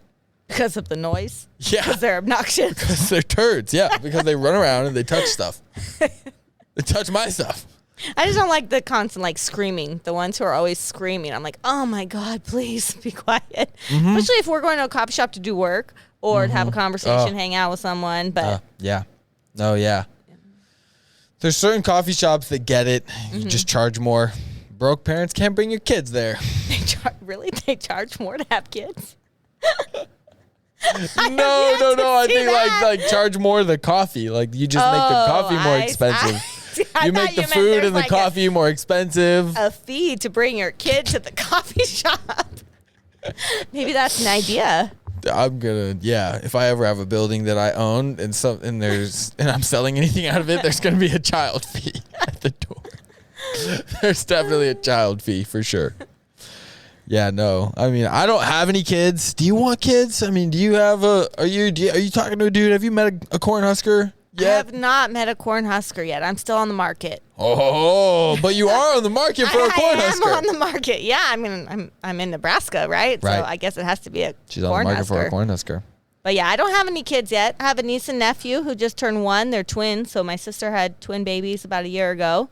Because of the noise? Yeah. Because they're obnoxious. Because they're turds, yeah. Because they run around and they touch stuff. They touch my stuff. I just don't like the constant screaming. The ones who are always screaming. I'm like, oh my God, please be quiet. Especially if we're going to a coffee shop to do work or to have a conversation, hang out with someone. But yeah. No, yeah. There's certain coffee shops that get it. You just charge more. Broke parents can't bring your kids there. Really? They charge more to have kids? No. I think like charge more the coffee. Like you just make the coffee more expensive. You make the food and the coffee more expensive. A fee to bring your kid to the coffee shop. Maybe that's an idea. I'm gonna, if I ever have a building that I own and I'm selling anything out of it, there's gonna be a child fee at the door. There's definitely a child fee for sure. Yeah, no. I mean, I don't have any kids. Do you want kids? I mean, do you have are you talking to a dude? Have you met a Cornhusker yet? I have not met a Cornhusker yet. I'm still on the market. Oh, but you are on the market for a Cornhusker. I am on the market. Yeah, I mean, I'm in Nebraska, right? So I guess it has to be a She's on the market for a Cornhusker. But yeah, I don't have any kids yet. I have a niece and nephew who just turned 1. They're twins. So my sister had twin babies about a year ago.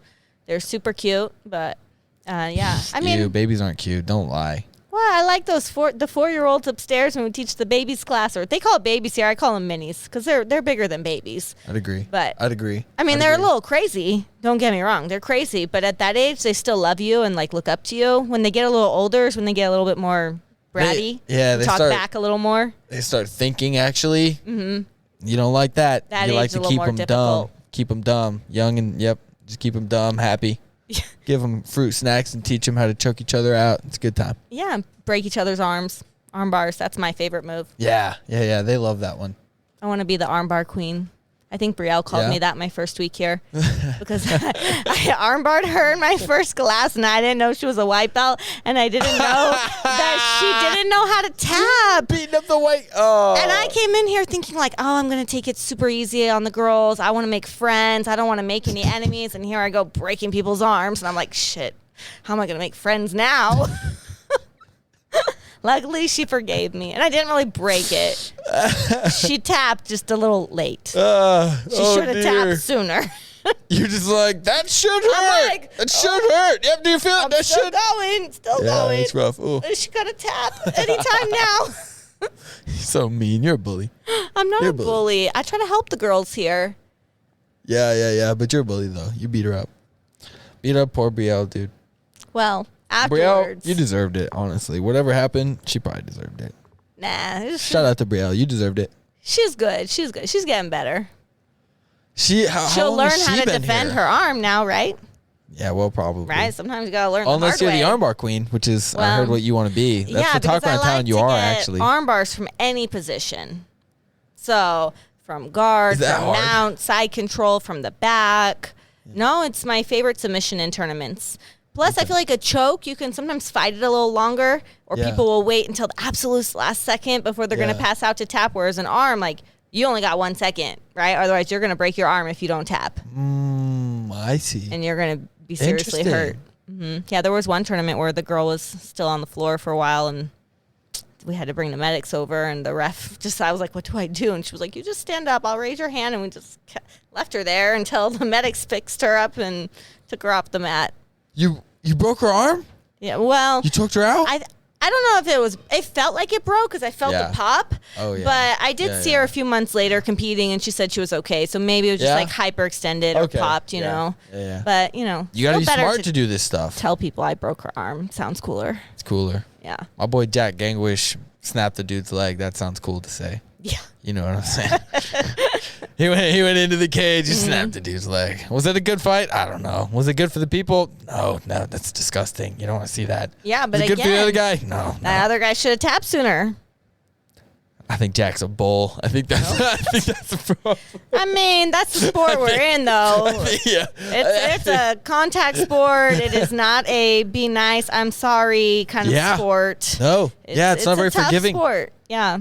They're super cute, but yeah. I mean, babies aren't cute. Don't lie. Well, I like the 4-year-olds upstairs when we teach the babies class, or they call it babies here. I call them minis because they're bigger than babies. I'd agree. I mean, they're a little crazy. Don't get me wrong. They're crazy, but at that age, they still love you and like look up to you. When they get a little older is when they get a little bit more bratty. They talk back a little more. They start thinking, actually. Mm-hmm. You don't like that. You like to keep them dumb. Keep them dumb. Young and, just keep them dumb, happy. Give them fruit snacks and teach them how to choke each other out. It's a good time. Yeah, break each other's arms. Arm bars, that's my favorite move. Yeah. They love that one. I want to be the arm bar queen. I think Brielle called me that my first week here because I armbarred her in my first class and I didn't know she was a white belt and I didn't know that she didn't know how to tap. Beating up the white. Oh. And I came in here thinking like, I'm going to take it super easy on the girls. I want to make friends. I don't want to make any enemies. And here I go breaking people's arms. And I'm like, shit, how am I going to make friends now? Luckily, she forgave me, and I didn't really break it. She tapped just a little late. She should have tapped sooner. You're just like, that should hurt. Like, that should hurt. Yep, do you feel it? That should. Still going. It's rough. Ooh. She got to tap anytime now. You're so mean. You're a bully. I'm not a bully. I try to help the girls here. Yeah. But you're a bully, though. You beat her up. Beat up poor Brielle, dude. Well, afterwards. Brielle, you deserved it, honestly. Whatever happened, she probably deserved it. Nah. Shout out to Brielle. You deserved it. She's good. She's getting better. She'll learn how to defend her arm now, right? Yeah, well, probably. Right? Sometimes you got to learn the hard Unless you're way. the armbar queen, which is, I heard what you want to be. That's the talk around town you are, actually. Arm bars from any position. So, from guard, from mount, side control, from the back. Yeah. No, it's my favorite submission in tournaments. Plus, I feel like a choke, you can sometimes fight it a little longer, or people will wait until the absolute last second before they're going to pass out to tap, whereas an arm, like, you only got 1 second, right? Otherwise, you're going to break your arm if you don't tap. I see. And you're going to be seriously hurt. Mm-hmm. Yeah, there was one tournament where the girl was still on the floor for a while, and we had to bring the medics over, and the ref I was like, what do I do? And she was like, you just stand up, I'll raise your hand, and we just left her there until the medics fixed her up and took her off the mat. You broke her arm? Yeah, well. You choked her out? I don't know if it felt like it broke because I felt the pop. Oh, yeah. But I did see her a few months later competing, and she said she was okay. So maybe it was just like hyperextended or popped, you know. Yeah. But, you know. You got to be smart to do this stuff. Tell people I broke her arm. Sounds cooler. It's cooler. Yeah. My boy Jack Gangwish snapped the dude's leg. That sounds cool to say. Yeah. You know what I'm saying? He went into the cage. He snapped the dude's leg. Was it a good fight? I don't know. Was it good for the people? No, that's disgusting. You don't want to see that. Yeah, but was it good for the other guy? No. That other guy should have tapped sooner. I think Jack's a bull. I think that's a problem. I mean, that's the sport we're in, though. It's a contact sport. It is not a be nice, I'm sorry kind of sport. No. It's not very forgiving. Sport. Yeah.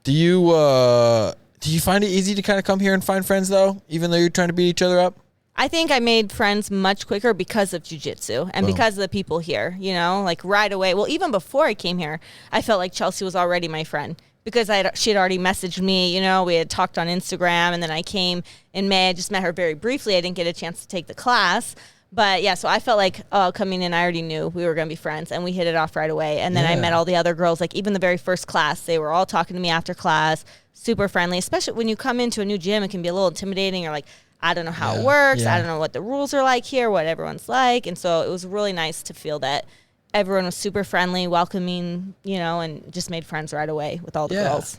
Do you find it easy to kind of come here and find friends, though, even though you're trying to beat each other up? I think I made friends much quicker because of jiu-jitsu and because of the people here, you know, like right away. Well, even before I came here, I felt like Chelsea was already my friend because she had already messaged me, you know, we had talked on Instagram, and then I came in May. I just met her very briefly. I didn't get a chance to take the class. But, yeah, so I felt like, coming in, I already knew we were going to be friends, and we hit it off right away. And then I met all the other girls, like even the very first class. They were all talking to me after class, super friendly, especially when you come into a new gym. It can be a little intimidating. You're like, I don't know how it works. I don't know what the rules are like here, what everyone's like. And so it was really nice to feel that everyone was super friendly, welcoming, you know, and just made friends right away with all the girls.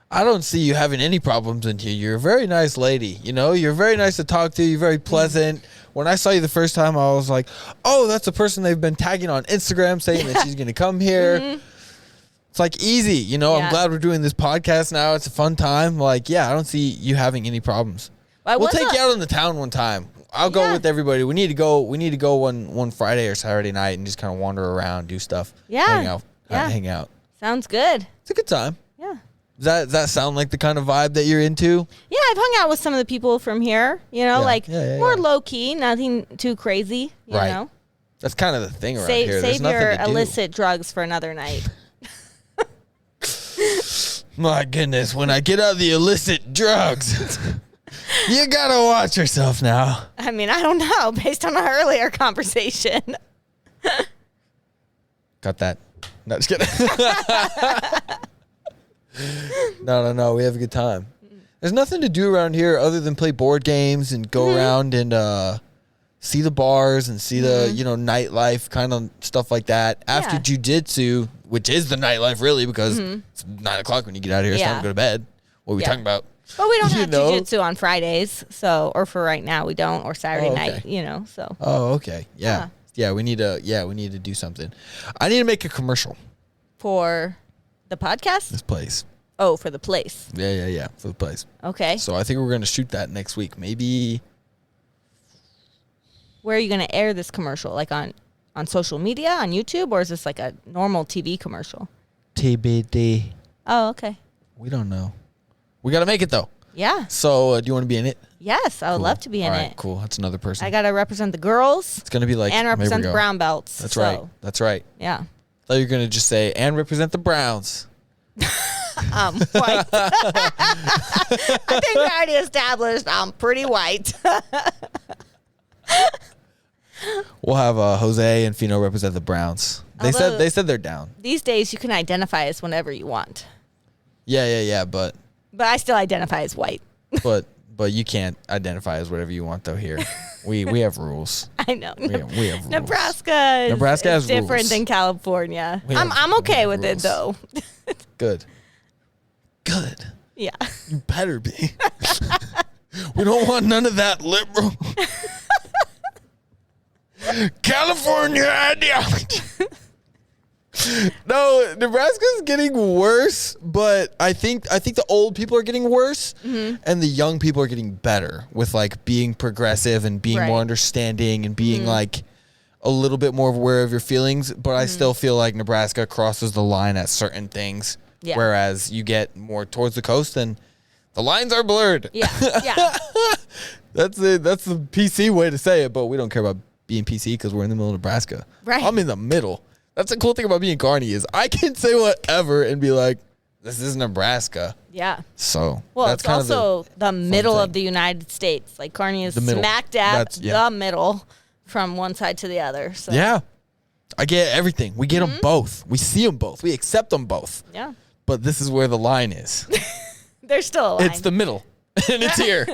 I don't see you having any problems in here. You're a very nice lady. You know, you're very nice to talk to. You're very pleasant. When I saw you the first time, I was like, oh, that's the person they've been tagging on Instagram saying that she's going to come here. It's like easy. You know, I'm glad we're doing this podcast now. It's a fun time. Like, I don't see you having any problems. We'll take you out in the town one time. I'll go with everybody. We need to go one Friday or Saturday night and just kind of wander around, do stuff. Yeah. Hang out. Sounds good. It's a good time. Yeah. Does that sound like the kind of vibe that you're into? Yeah, I've hung out with some of the people from here, more low key, nothing too crazy, you know. That's kind of the thing around here. Save your illicit drugs for another night. My goodness, when I get out the illicit drugs, you gotta watch yourself now. I mean, I don't know, based on our earlier conversation. Got that. No, just kidding. No. We have a good time. There's nothing to do around here other than play board games and go around and see the bars and see the, nightlife kind of stuff like that. After jiu-jitsu, which is the nightlife really because it's 9 o'clock when you get out of here. It's time to go to bed. What are we talking about? But we don't have jiu-jitsu on Fridays, or for right now we don't, or Saturday night, so. Oh, okay. Yeah. Yeah, we need to do something. I need to make a commercial. For the podcast? This place. Oh, for the place. Yeah, for the place. Okay. So I think we're going to shoot that next week. Maybe. Where are you going to air this commercial? Like on social media, on YouTube, or is this like a normal TV commercial? TBD. Oh, okay. We don't know. We got to make it, though. Yeah. So do you want to be in it? Yes, I would love to be in it. Cool. That's another person. I got to represent the girls. It's going to be like. And represent the brown belts. That's right. That's right. Yeah. I thought you were going to just say, and represent the Browns. White. I think we already established I'm pretty white. We'll have Jose and Fino represent the Browns. They said they're down. These days you can identify as whatever you want. Yeah, but I still identify as white. but you can't identify as whatever you want though here. We have rules. I know. We have rules. Nebraska is different rules. than California. I'm okay with it though. Good. Yeah. You better be. We don't want none of that liberal California ideology. No, Nebraska's getting worse, but I think the old people are getting worse, and the young people are getting better with like being progressive and being more understanding and being like a little bit more aware of your feelings. But I still feel like Nebraska crosses the line at certain things, whereas you get more towards the coast and the lines are blurred. Yeah. That's it. That's the PC way to say it, but we don't care about being PC because we're in the middle of Nebraska. Right. I'm in the middle. That's the cool thing about being Kearney is I can say whatever and be like, this is Nebraska. Yeah. So that's it's also the middle of the United States. Like Kearney is smack dab the middle from one side to the other. So. Yeah. I get everything. We get them both. We see them both. We accept them both. Yeah. But this is where the line is. There's still a line. It's the middle. And it's here.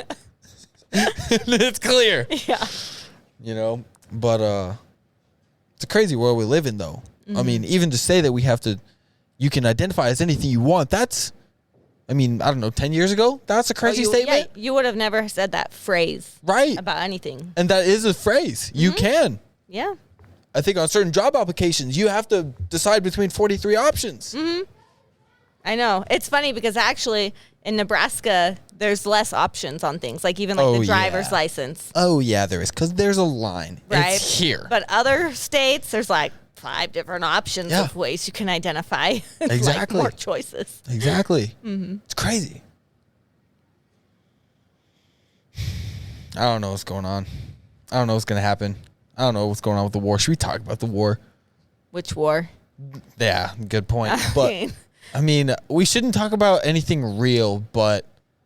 It's clear. Yeah. But it's a crazy world we live in, though. I mean, even to say that you can identify as anything you want, that's, I don't know, 10 years ago? That's a crazy statement. Yeah, you would have never said that phrase. Right. About anything. And that is a phrase. You can. Yeah. I think on certain job applications, you have to decide between 43 options. I know. It's funny because actually in Nebraska, there's less options on things, like even the driver's license. Oh, yeah, there is, because there's a line. Right. It's here. But other states, there's like 5 different options of ways you can identify. Exactly. More choices. Exactly. It's crazy. I don't know what's going on. I don't know what's going to happen. I don't know what's going on with the war. Should we talk about the war? Which war? Yeah, good point. But we shouldn't talk about anything real, but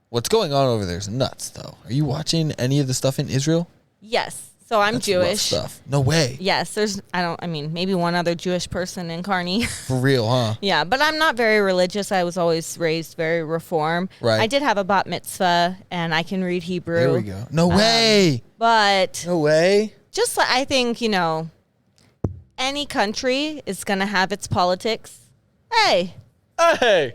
what's going on over there is nuts, though. Are you watching any of the stuff in Israel? Yes. So I'm Jewish. Stuff. No way. Yes. Maybe one other Jewish person in Kearney. For real, huh? Yeah, but I'm not very religious. I was always raised very reform. Right. I did have a bat mitzvah, and I can read Hebrew. There we go. No way. But. No way. Just like I think, any country is going to have its politics. Hey. Can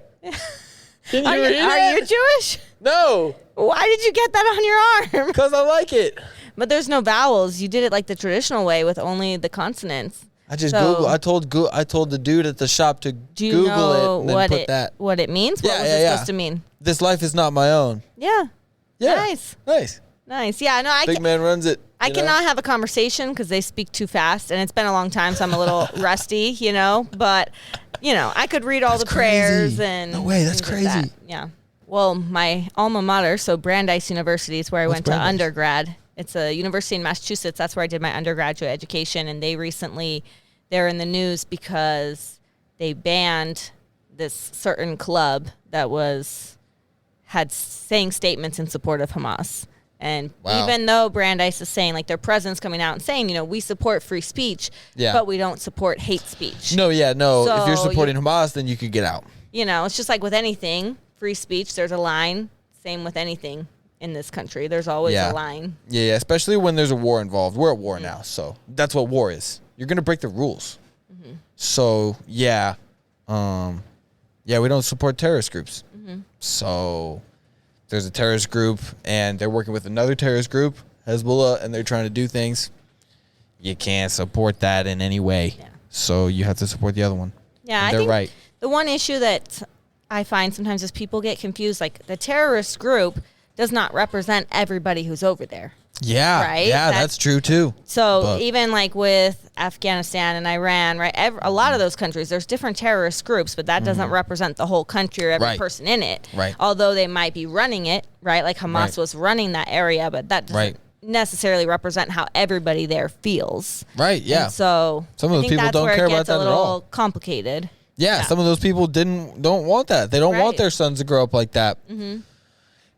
you read it? Are you Jewish? No. Why did you get that on your arm? Because I like it. But there's no vowels. You did it like the traditional way with only the consonants. I just Googled. I told the dude at the shop to Google it and then put that. What it means? What was it supposed to mean? This life is not my own. Yeah. Yeah. Nice. Nice. Yeah, no, Big man runs it. I cannot have a conversation because they speak too fast, and it's been a long time, so I'm a little rusty, But, I could read all the prayers and... No way, that's crazy. Like that. Yeah. Well, my alma mater, so Brandeis University is where I went to undergrad. It's a university in Massachusetts. That's where I did my undergraduate education, and they're in the news because they banned this certain club that had saying statements in support of Hamas. And even though Brandeis is saying, like, their president's coming out and saying, we support free speech, but we don't support hate speech. No. So if you're supporting Hamas, then you could get out. It's just like with anything, free speech, there's a line. Same with anything in this country. There's always a line. Yeah, especially when there's a war involved. We're at war now, so that's what war is. You're going to break the rules. Mm-hmm. So, we don't support terrorist groups. Mm-hmm. So... There's a terrorist group, and they're working with another terrorist group, Hezbollah, and they're trying to do things. You can't support that in any way. Yeah. So you have to support the other one. Yeah, I think right. The one issue that I find sometimes is people get confused. Like, the terrorist group does not represent everybody who's over there. Yeah. Right? Yeah, that's true, too. So even like with Afghanistan and Iran, right, a lot of those countries, there's different terrorist groups, but that doesn't represent the whole country or every person in it. Right. Although they might be running it, right? Like Hamas was running that area, but that doesn't necessarily represent how everybody there feels. Right, yeah. And so some of those people don't care about that at all. That's where it gets a little complicated. Yeah, some of those people don't want that. They don't want their sons to grow up like that. Mm-hmm.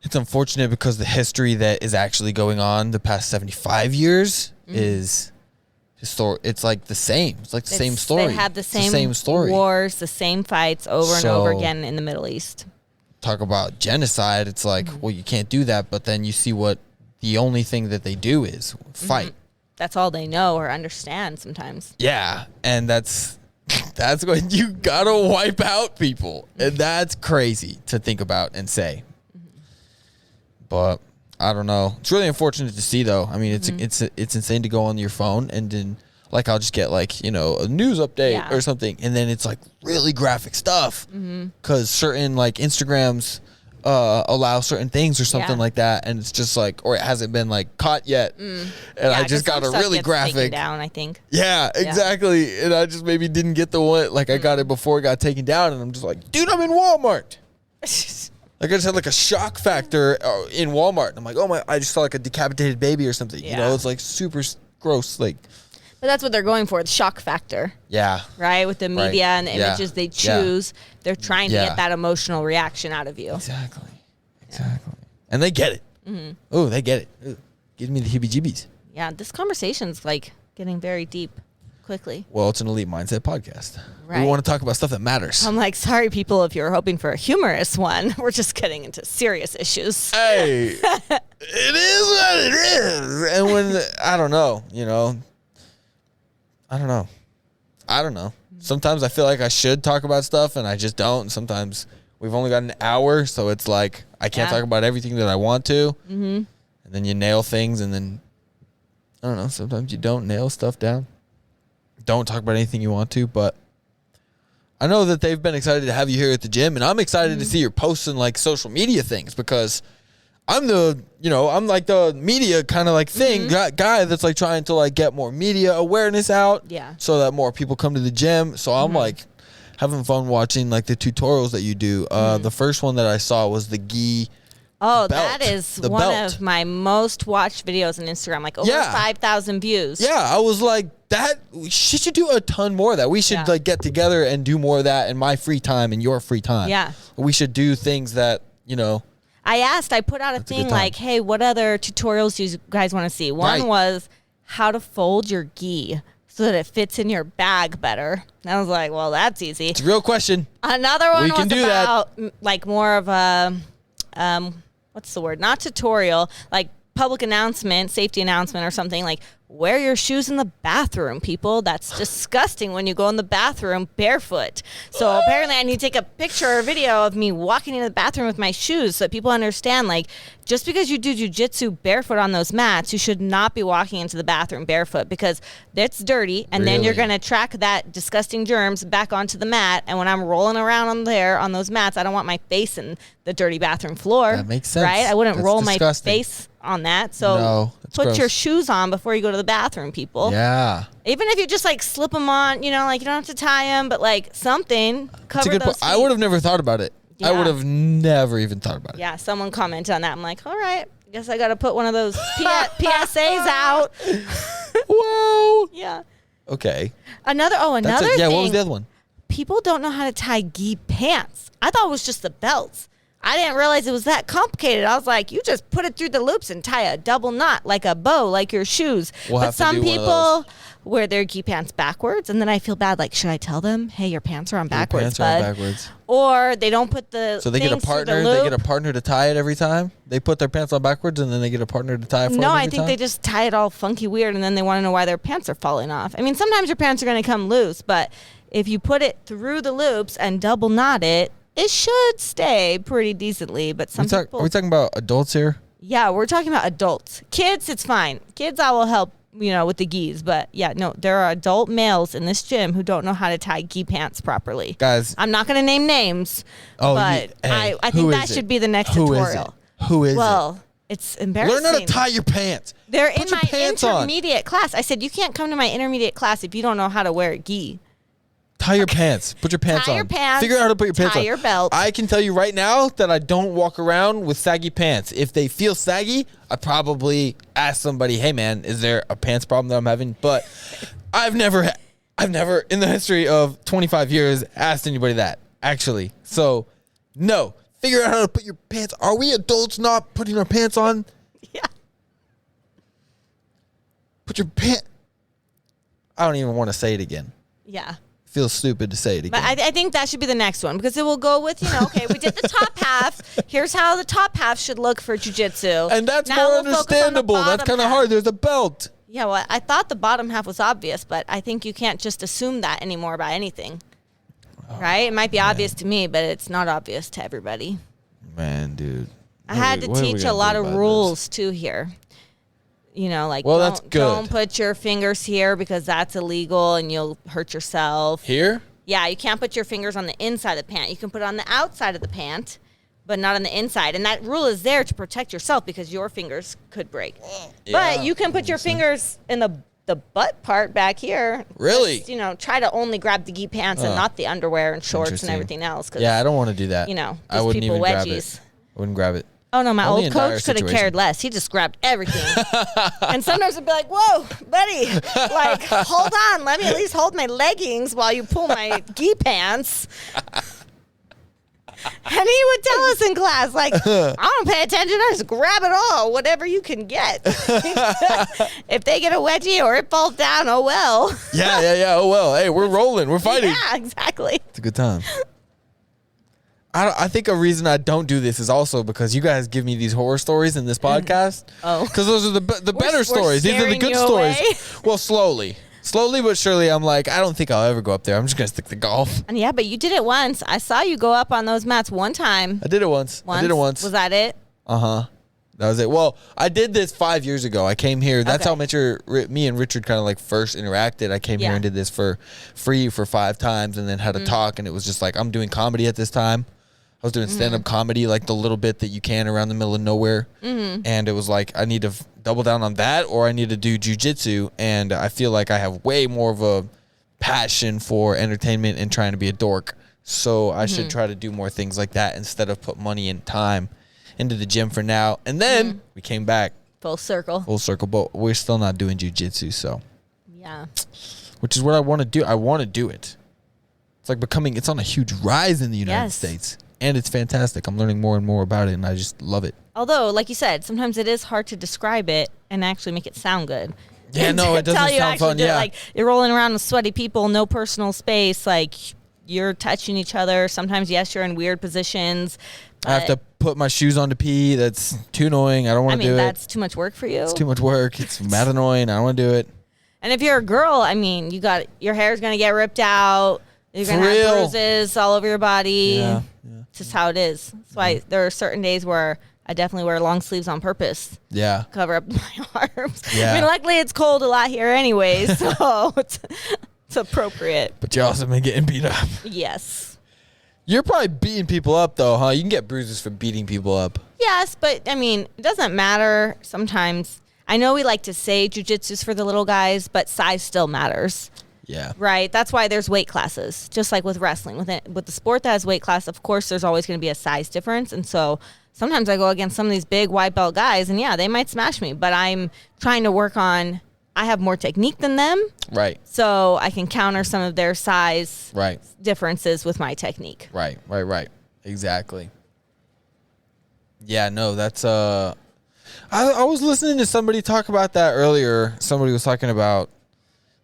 It's unfortunate because the history that is actually going on the past 75 years is historic. It's like the same. It's like the same story. They have the same story. Wars, the same fights over and over again in the Middle East. Talk about genocide. It's like, well, you can't do that. But then you see what the only thing that they do is fight. That's all they know or understand sometimes. Yeah. And that's when you got to wipe out people. And that's crazy to think about and say. But I don't know. It's really unfortunate to see, though. I mean, it's insane to go on your phone and then, like, I'll just get, like, a news update or something, and then it's like really graphic stuff because certain like Instagrams allow certain things or something like that, and it's just like, or it hasn't been like caught yet, and I just got a really graphic taken down, I think. Yeah, exactly, and I just maybe didn't get the one like I got it before it got taken down, and I'm just like, dude, I'm in Walmart. Like, I just had like a shock factor in Walmart. And I'm like, oh my, I just saw like a decapitated baby or something. Yeah. It's like super gross. Like, but that's what they're going for, the shock factor. Yeah. Right? With the media and the images they choose, they're trying to get that emotional reaction out of you. Exactly. And they get it. Mm-hmm. Oh, they get it. Ooh, give me the heebie-jeebies. Yeah, this conversation's like getting very deep quickly. Well, it's an Elite Mindset podcast. Right. We want to talk about stuff that matters. I'm like, sorry, people, if you're hoping for a humorous one, we're just getting into serious issues. Hey, it is what it is. And when, I don't know. Sometimes I feel like I should talk about stuff and I just don't. And sometimes we've only got an hour, so it's like I can't talk about everything that I want to. Mm-hmm. And then you nail things, and then, I don't know, sometimes you don't nail stuff down. Don't talk about anything you want to, but I know that they've been excited to have you here at the gym, and I'm excited to see your posts and like social media things because I'm I'm like the media kind of like thing guy that's like trying to like get more media awareness out, so that more people come to the gym. So I'm like having fun watching like the tutorials that you do. The first one that I saw was the gi. Oh, that is one of my most watched videos on Instagram, like over 5,000 views. Yeah, I was like, she should do a ton more of that. We should like get together and do more of that in my free time and your free time. Yeah. We should do things that, I put out a thing like, hey, what other tutorials do you guys want to see? One was how to fold your gi so that it fits in your bag better. And I was like, well, that's easy. It's a real question. Another one was about like more of a, what's the word? Not tutorial, like public announcement, safety announcement or something like, wear your shoes in the bathroom, people. That's disgusting when you go in the bathroom barefoot. So apparently I need to take a picture or a video of me walking into the bathroom with my shoes so that people understand, like, just because you do jujitsu barefoot on those mats, you should not be walking into the bathroom barefoot because that's dirty. And then you're going to track that disgusting germs back onto the mat. And when I'm rolling around on those mats, I don't want my face in the dirty bathroom floor. That makes sense. Right? I wouldn't roll my face on that. So no, put gross. your shoes on before you go to the bathroom, people. Yeah. Even if you just like slip them on, you know, like you don't have to tie them, but like something cover those feet. I would have never thought about it. Yeah. I would have never even thought about it. Yeah, someone commented on that. I'm like, all right, I guess I got to put one of those PSAs out. Whoa. Yeah. Okay. Another thing. Yeah, what was the other one? People don't know how to tie gi pants. I thought it was just the belts. I didn't realize it was that complicated. I was like, you just put it through the loops and tie a double knot like a bow, like your shoes. But some people wear their gi pants backwards, and then I feel bad. Like, should I tell them, hey, your pants are on backwards, bud? Or they don't put the so they get a partner. They get a partner to tie it every time. They put their pants on backwards, and then they get a partner to tie it for them every I think time? they just tie it all funky weird, and then they want to know why their pants are falling off. I mean, sometimes your pants are going to come loose, but if you put it through the loops and double knot it, it should stay pretty decently. But are we talking about adults here? Yeah, we're talking about adults. Kids, it's fine. Kids, I will help, with the gis. But yeah, no, there are adult males in this gym who don't know how to tie gi pants properly. Guys, I'm not going to name names, but I think that should be the next tutorial. Who is it? Well, it's embarrassing. Learn how to tie your pants. They're in my intermediate class. I said, you can't come to my intermediate class if you don't know how to wear a gi. Tie your pants. Put your pants on. Tie your pants. Figure out how to put your pants on. Tie your belt. I can tell you right now that I don't walk around with saggy pants. If they feel saggy, I probably ask somebody, hey man, is there a pants problem that I'm having? But I've never in the history of 25 years asked anybody that, actually. So, no. Figure out how to put your pants. Are we adults not putting our pants on? Yeah. Put your pants. I don't even want to say it again. Yeah. Feels stupid to say it again. But I think that should be the next one because it will go with, okay, we did the top half. Here's how the top half should look for jiu-jitsu. And that's more understandable. That's kind of hard. There's a belt. Yeah, well, I thought the bottom half was obvious, but I think you can't just assume that anymore about anything. Right? It might be obvious to me, but it's not obvious to everybody. Man, dude. I had to teach a lot of rules, too, here. Don't put your fingers here because that's illegal and you'll hurt yourself. Here? Yeah, you can't put your fingers on the inside of the pant. You can put it on the outside of the pant, but not on the inside. And that rule is there to protect yourself because your fingers could break. Yeah, but you can put your fingers in the butt part back here. Really? Just, try to only grab the gi pants and not the underwear and shorts and everything else. Yeah, I don't want to do that. I wouldn't even grab it. I wouldn't grab it. Oh, no, my old coach could have cared less. He just grabbed everything. And sometimes I'd be like, whoa, buddy, hold on. Let me at least hold my leggings while you pull my gi pants. And he would tell us in class, I don't pay attention. I just grab it all, whatever you can get. If they get a wedgie or it falls down, oh, well. Yeah. Oh, well. Hey, we're rolling. We're fighting. Yeah, exactly. It's a good time. I think a reason I don't do this is also because you guys give me these horror stories in this podcast. Oh. Because those are the better stories. These are the good stories. Well, slowly but surely, I'm like, I don't think I'll ever go up there. I'm just going to stick to golf. And yeah, but you did it once. I saw you go up on those mats one time. I did it once. Was that it? Uh-huh. That was it. Well, I did this 5 years ago. I came here. That's how me and Richard kind of first interacted. I came here and did this for free for 5 times and then had a talk. And it was just I'm doing comedy at this time. I was doing stand-up comedy, the little bit that you can around the middle of nowhere. Mm-hmm. And it was I need to double down on that or I need to do jiu-jitsu. And I feel like I have way more of a passion for entertainment and trying to be a dork. So I should try to do more things like that instead of put money and time into the gym for now. And then we came back. Full circle. But we're still not doing jiu-jitsu, so. Yeah. Which is what I want to do. I want to do it. It's it's on a huge rise in the United States. And it's fantastic. I'm learning more and more about it, and I just love it. Although, like you said, sometimes it is hard to describe it and actually make it sound good. Yeah, no, it doesn't sound fun. Yeah. You're rolling around with sweaty people, no personal space. You're touching each other. Sometimes, yes, you're in weird positions. I have to put my shoes on to pee. That's too annoying. I don't want to do it. That's too much work for you. It's too much work. It's mad annoying. I don't want to do it. And if you're a girl, your hair's going to get ripped out. You're going to have bruises all over your body. Yeah. It's just how it is. That's why there are certain days where I definitely wear long sleeves on purpose. Yeah. Cover up my arms. Yeah. Luckily it's cold a lot here anyways, so it's appropriate. But you also been getting beat up. Yes. You're probably beating people up though, huh? You can get bruises for beating people up. Yes, but I mean, it doesn't matter. Sometimes I know we like to say jujitsu's for the little guys, but size still matters. Yeah. Right. That's why there's weight classes, just like with wrestling. With the sport that has weight class, of course, there's always going to be a size difference. And so sometimes I go against some of these big white belt guys, and yeah, they might smash me. But I'm trying to work on. I have more technique than them. Right. So I can counter some of their size differences with my technique. Right. Exactly. Yeah, no, that's I was listening to somebody talk about that earlier. Somebody was talking about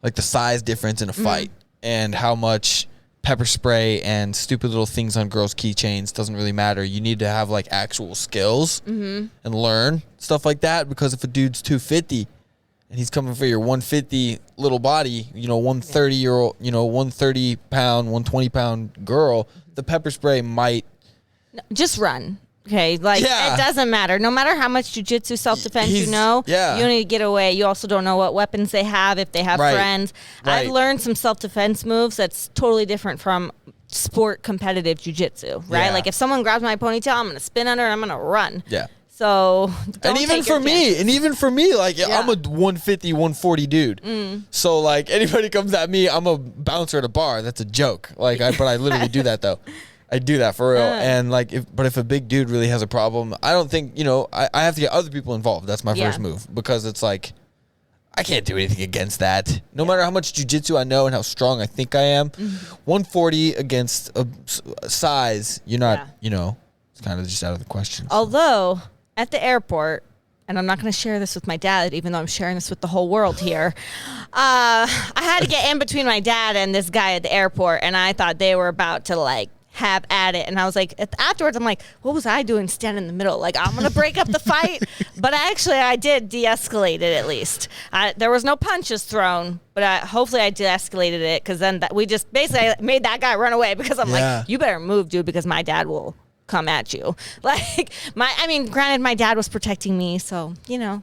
like the size difference in a fight and how much pepper spray and stupid little things on girls' keychains doesn't really matter. You need to have like actual skills and learn stuff like that, because if a dude's 250 and he's coming for your 150 little body, 130-year-old, 130-pound, 120-pound girl, the pepper spray might just run. Okay, it doesn't matter. No matter how much jiu-jitsu self-defense you don't need to get away. You also don't know what weapons they have, if they have friends. Right. I've learned some self-defense moves that's totally different from sport competitive jiu-jitsu, right? Yeah. Like if someone grabs my ponytail, I'm going to spin under and I'm going to run. Yeah. So, even for me, like I'm a 150, 140 dude. So like anybody comes at me, I'm a bouncer at a bar. That's a joke. But I literally do that though. I do that for real. And like, if a big dude really has a problem, I don't think, I have to get other people involved. That's my first move, because it's like, I can't do anything against that. No matter how much jiu-jitsu I know and how strong I think I am, 140 against a size, you're not, it's kind of just out of the question. So. Although at the airport, and I'm not going to share this with my dad, even though I'm sharing this with the whole world here. I had to get in between my dad and this guy at the airport, and I thought they were about to like have at it. And I was like, afterwards, I'm like, what was I doing standing in the middle? Like, I'm going to break up the fight. But I did de-escalate it at least. There was no punches thrown, but hopefully I de-escalated it, because then we just basically made that guy run away, because I'm like, you better move, dude, because my dad will come at you. Granted, my dad was protecting me, so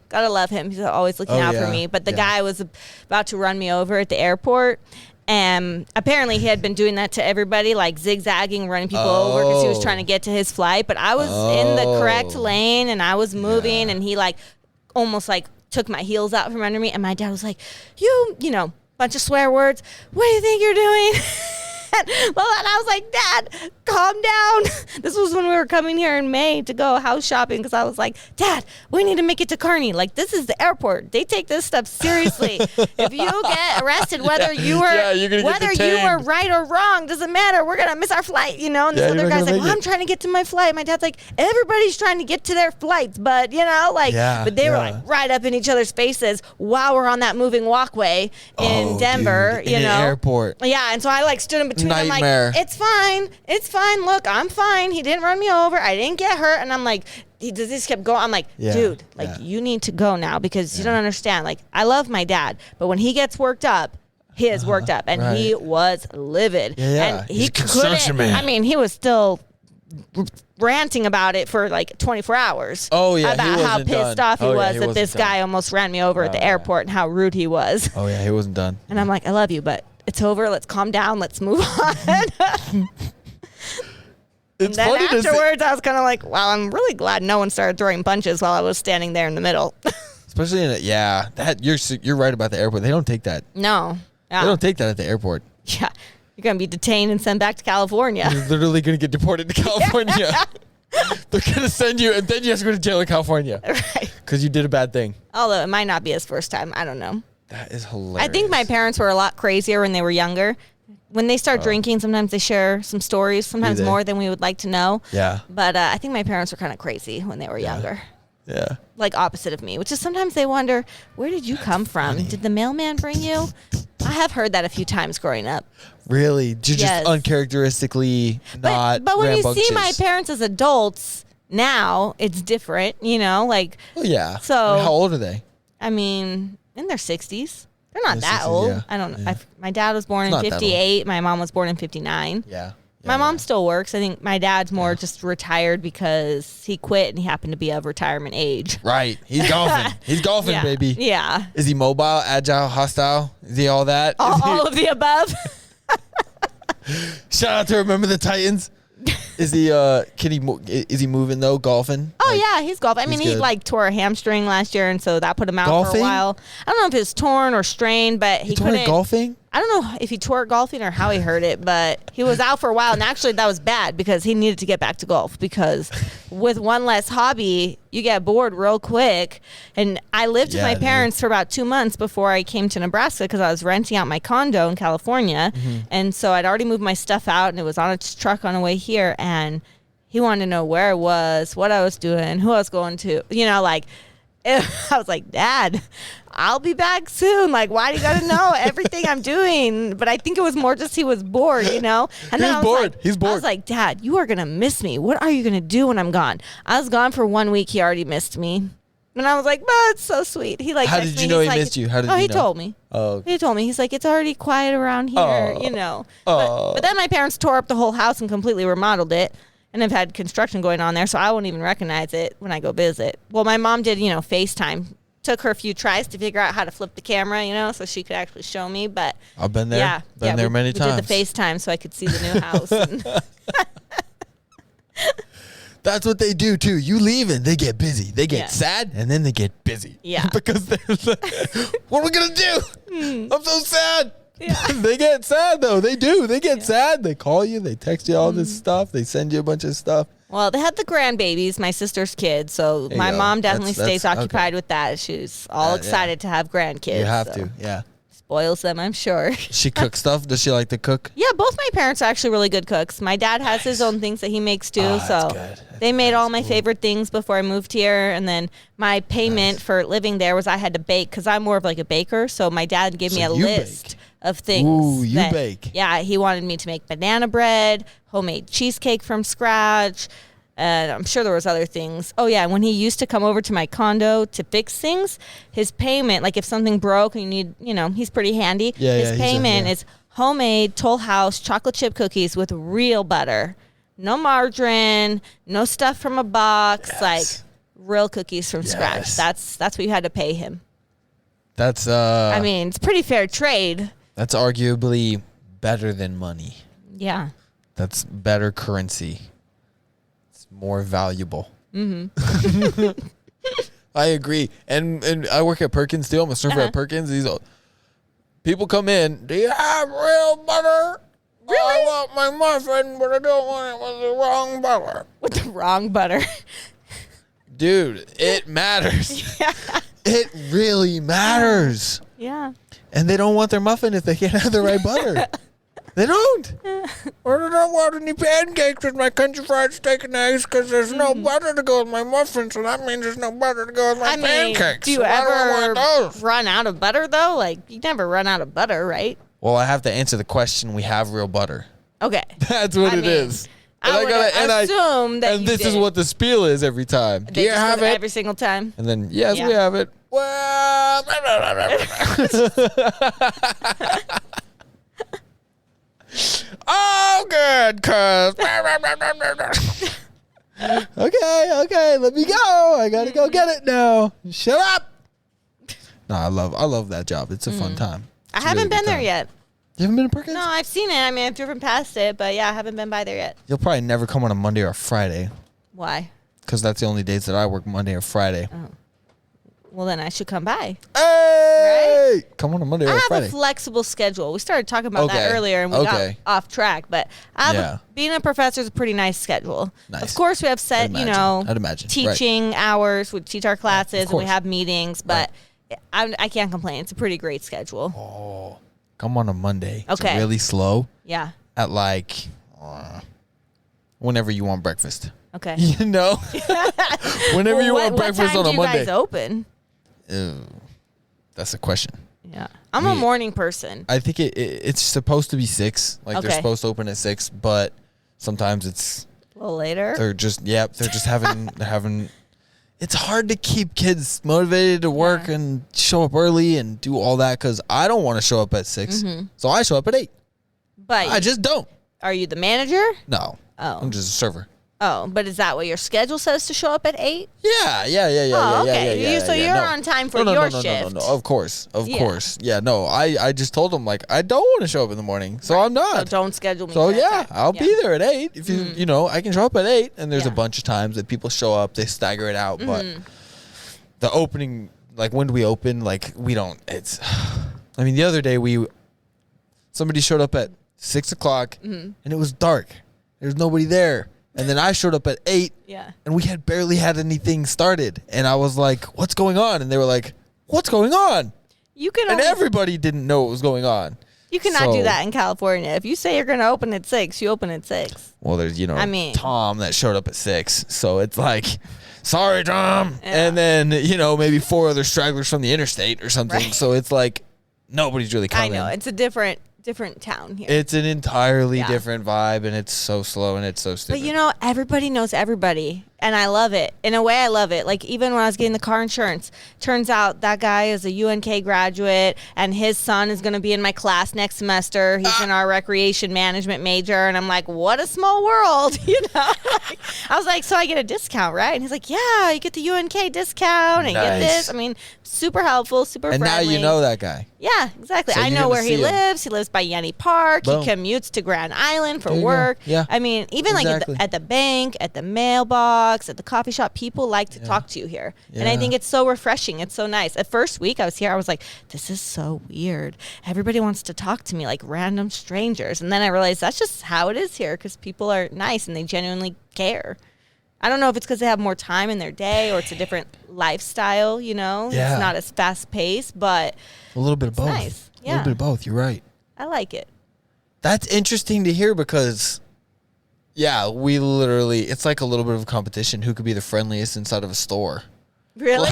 gotta love him. He's always looking out for me. But the guy was about to run me over at the airport, and apparently he had been doing that to everybody, like zigzagging, running people over, because he was trying to get to his flight. But I was in the correct lane, and I was moving, and he like almost like took my heels out from under me, and my dad was like, bunch of swear words. What do you think you're doing? Well, and I was like, Dad, calm down. This was when we were coming here in May to go house shopping, because I was like, Dad, we need to make it to Kearney. Like, this is the airport. They take this stuff seriously. If you get arrested, whether you were right or wrong, doesn't matter. We're going to miss our flight, And this other guy's like, I'm trying to get to my flight. My dad's like, everybody's trying to get to their flights, but, but they were like right up in each other's faces while we're on that moving walkway in Denver, in the airport. Yeah, and so I like stood in between. Nightmare. I'm like, it's fine. Look, I'm fine. He didn't run me over. I didn't get hurt. And I'm like, he just kept going. I'm like, dude, you need to go now, because you don't understand. Like, I love my dad, but when he gets worked up, he is worked up, and he was livid. Yeah. And he couldn't. He was still ranting about it for like 24 hours. Oh yeah, about how pissed off he was that this guy almost ran me over at the airport and how rude he was. Oh yeah, he wasn't done. And I'm like, I love you, but it's over. Let's calm down. Let's move on. And then afterwards, I was kind of like, wow, I'm really glad no one started throwing punches while I was standing there in the middle. Especially you're right about the airport. They don't take that. No. Yeah. They don't take that at the airport. Yeah. You're going to be detained and sent back to California. You're literally going to get deported to California. They're going to send you, and then you have to go to jail in California. Right. Because you did a bad thing. Although it might not be his first time. I don't know. That is hilarious. I think my parents were a lot crazier when they were younger. When they start drinking, sometimes they share some stories, sometimes more than we would like to know. Yeah. But I think my parents were kind of crazy when they were younger. Yeah. Like opposite of me, which is sometimes they wonder, where did you come from? Did the mailman bring you? I have heard that a few times growing up. Really? You're just uncharacteristically not But when rambunctious. you see my parents as adults now, it's different, like. Oh, yeah. So. How old are they? I mean, in their 60s. They're not that old. Yeah. I don't know. Yeah. My dad was born in 58. My mom was born in 59. Yeah. My mom still works. I think my dad's more just retired because he quit and he happened to be of retirement age. Right. He's golfing. He's golfing, baby. Yeah. Is he mobile, agile, hostile? Is he all that? All of the above. Shout out to Remember the Titans. Is he? Is he moving though? Golfing? Oh yeah, he's golfing. I mean, he like tore a hamstring last year, and so that put him out for a while. I don't know if it's torn or strained, but he couldn't. Golfing? I don't know if he tore it golfing or how he hurt it, but he was out for a while. And actually, that was bad because he needed to get back to golf because with one less hobby, you get bored real quick. And I lived with my parents for about 2 months before I came to Nebraska because I was renting out my condo in California. Mm-hmm. And so I'd already moved my stuff out and it was on a truck on the way here. And he wanted to know where I was, what I was doing, who I was going to, I was like, Dad, I'll be back soon. Like, why do you got to know everything I'm doing? But I think it was more just he was bored, And then He's bored. He's bored. I was like, Dad, you are going to miss me. What are you going to do when I'm gone? I was gone for 1 week. He already missed me. And I was like, oh, it's so sweet. He How did you know he missed you? How did you know? He told me. Oh, okay. He told me. He's like, it's already quiet around here, But then my parents tore up the whole house and completely remodeled it. And I've had construction going on there, so I won't even recognize it when I go visit. Well, my mom did, FaceTime. Took her a few tries to figure out how to flip the camera, so she could actually show me. But I've been there. Yeah, been there many times. We did the FaceTime so I could see the new house. That's what they do too. You leave and they get busy. They get sad and then they get busy. Yeah. Because they're like, what are we gonna do? I'm so sad. Yeah. They get sad though. They do. They get sad. They call you. They text you all this stuff. They send you a bunch of stuff. Well, they had the grandbabies, my sister's kids. So my mom definitely stays occupied with that. She's all excited to have grandkids. You have to, yeah. Spoils them, I'm sure. She cooks stuff? Does she like to cook? Yeah, both my parents are actually really good cooks. My dad has his own things that he makes too. So they made all my favorite things before I moved here. And then my payment for living there was I had to bake because I'm more of like a baker. So my dad gave me a list of things. Ooh, you bake. Yeah, he wanted me to make banana bread, homemade cheesecake from scratch. And I'm sure there was other things. Oh, yeah, when he used to come over to my condo to fix things, his payment, like if something broke and you need, he's pretty handy. His payment is homemade Toll House chocolate chip cookies with real butter. No margarine, no stuff from a box, like real cookies from scratch. That's what you had to pay him. That's it's pretty fair trade. That's arguably better than money. Yeah. That's better currency. It's more valuable. Mm-hmm. I agree. And I work at Perkins too. I'm a server at Perkins. People come in, do you have real butter? Really? I want my muffin, but I don't want it with the wrong butter. With the wrong butter. Dude, it matters. Yeah. It really matters. Yeah. And they don't want their muffin if they can't have the right butter. They don't. Or I don't want any pancakes with my country fried steak and eggs because there's no butter to go with my muffin, so that means there's no butter to go with my pancakes. Do you ever run out of butter, though? Like, you never run out of butter, right? Well, I have to answer the question. We have real butter. Okay. That's what it is. I would assume that and this is what the spiel is every time. Do you have it? Every single time? And then, yes, we have it. Well... Oh, good, cuz. Okay, let me go. I gotta go get it now. Shut up. No, I love that job. It's a fun time. I haven't been there yet. You haven't been to Perkins? No, I've seen it. I mean, I've driven past it, but yeah, I haven't been by there yet. You'll probably never come on a Monday or a Friday. Why? Because that's the only days that I work, Monday or Friday. Oh. Well, then I should come by. Hey! Right? Come on a Monday or a Friday. I have a flexible schedule. We started talking about that earlier, and we got off track. But being a professor is a pretty nice schedule. Nice. Of course, we have set, I'd imagine. teaching hours. We teach our classes, and we have meetings. But I can't complain. It's a pretty great schedule. Oh, come on a Monday. Okay. It's really slow. Yeah. At whenever you want breakfast. Okay. Whenever you want breakfast on a Monday. What time do you guys open? That's a question. Yeah. I'm a morning person. I think it's supposed to be 6. Like they're supposed to open at 6, but sometimes it's a little later. They're just having it's hard to keep kids motivated to work and show up early and do all that because I don't want to show up at 6. Mm-hmm. So I show up at 8. But I just don't. Are you the manager? No. Oh. I'm just a server. Oh, but is that what your schedule says to show up at 8? Yeah. Oh, okay. Yeah, So you're no. on time for your shift. No. Of course. Yeah, no. I just told him like I don't want to show up in the morning, so I'm not. So don't schedule me. So for that time. I'll be there at 8. If you know, I can show up at 8, and there's a bunch of times that people show up, they stagger it out, but the opening, like when do we open? Like we don't. It's. I mean, the other day somebody showed up at 6 o'clock, and it was dark. There's nobody there. And then I showed up at 8, and we had barely had anything started. And I was like, what's going on? And they were like, what's going on? And everybody didn't know what was going on. You cannot do that in California. If you say you're going to open at 6, you open at 6. Well, there's, Tom that showed up at 6. So it's like, sorry, Tom. Yeah. And then, maybe 4 other stragglers from the interstate or something. Right. So it's like, nobody's really coming. I know. It's a different town here. It's an entirely different vibe, and it's so slow and it's so stupid. But everybody knows everybody, and I love it. In a way, I love it. Like even when I was getting the car insurance, turns out that guy is a UNK graduate, and his son is going to be in my class next semester. He's in our recreation management major, and I'm like, what a small world, I was like, so I get a discount, right? And he's like, yeah, you get the UNK discount, and you get this. I mean, super helpful, super friendly. And now you know that guy. Yeah, exactly. So I know where he lives. He lives by Yenny Park. Boom. He commutes to Grand Island for work. Yeah. I mean, even like at the bank, at the mailbox, at the coffee shop, people like to talk to you here. Yeah. And I think it's so refreshing. It's so nice. At first week I was here, I was like, this is so weird. Everybody wants to talk to me like random strangers. And then I realized that's just how it is here because people are nice and they genuinely care. I don't know if it's because they have more time in their day or it's a different lifestyle, It's not as fast paced, but a little bit of both. Nice. Yeah. A little bit of both. You're right. I like it. That's interesting to hear because, we literally, it's like a little bit of a competition. Who could be the friendliest inside of a store? Really?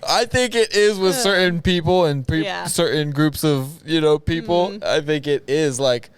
I think it is with certain people and certain groups of, people. Mm-hmm. I think it is like,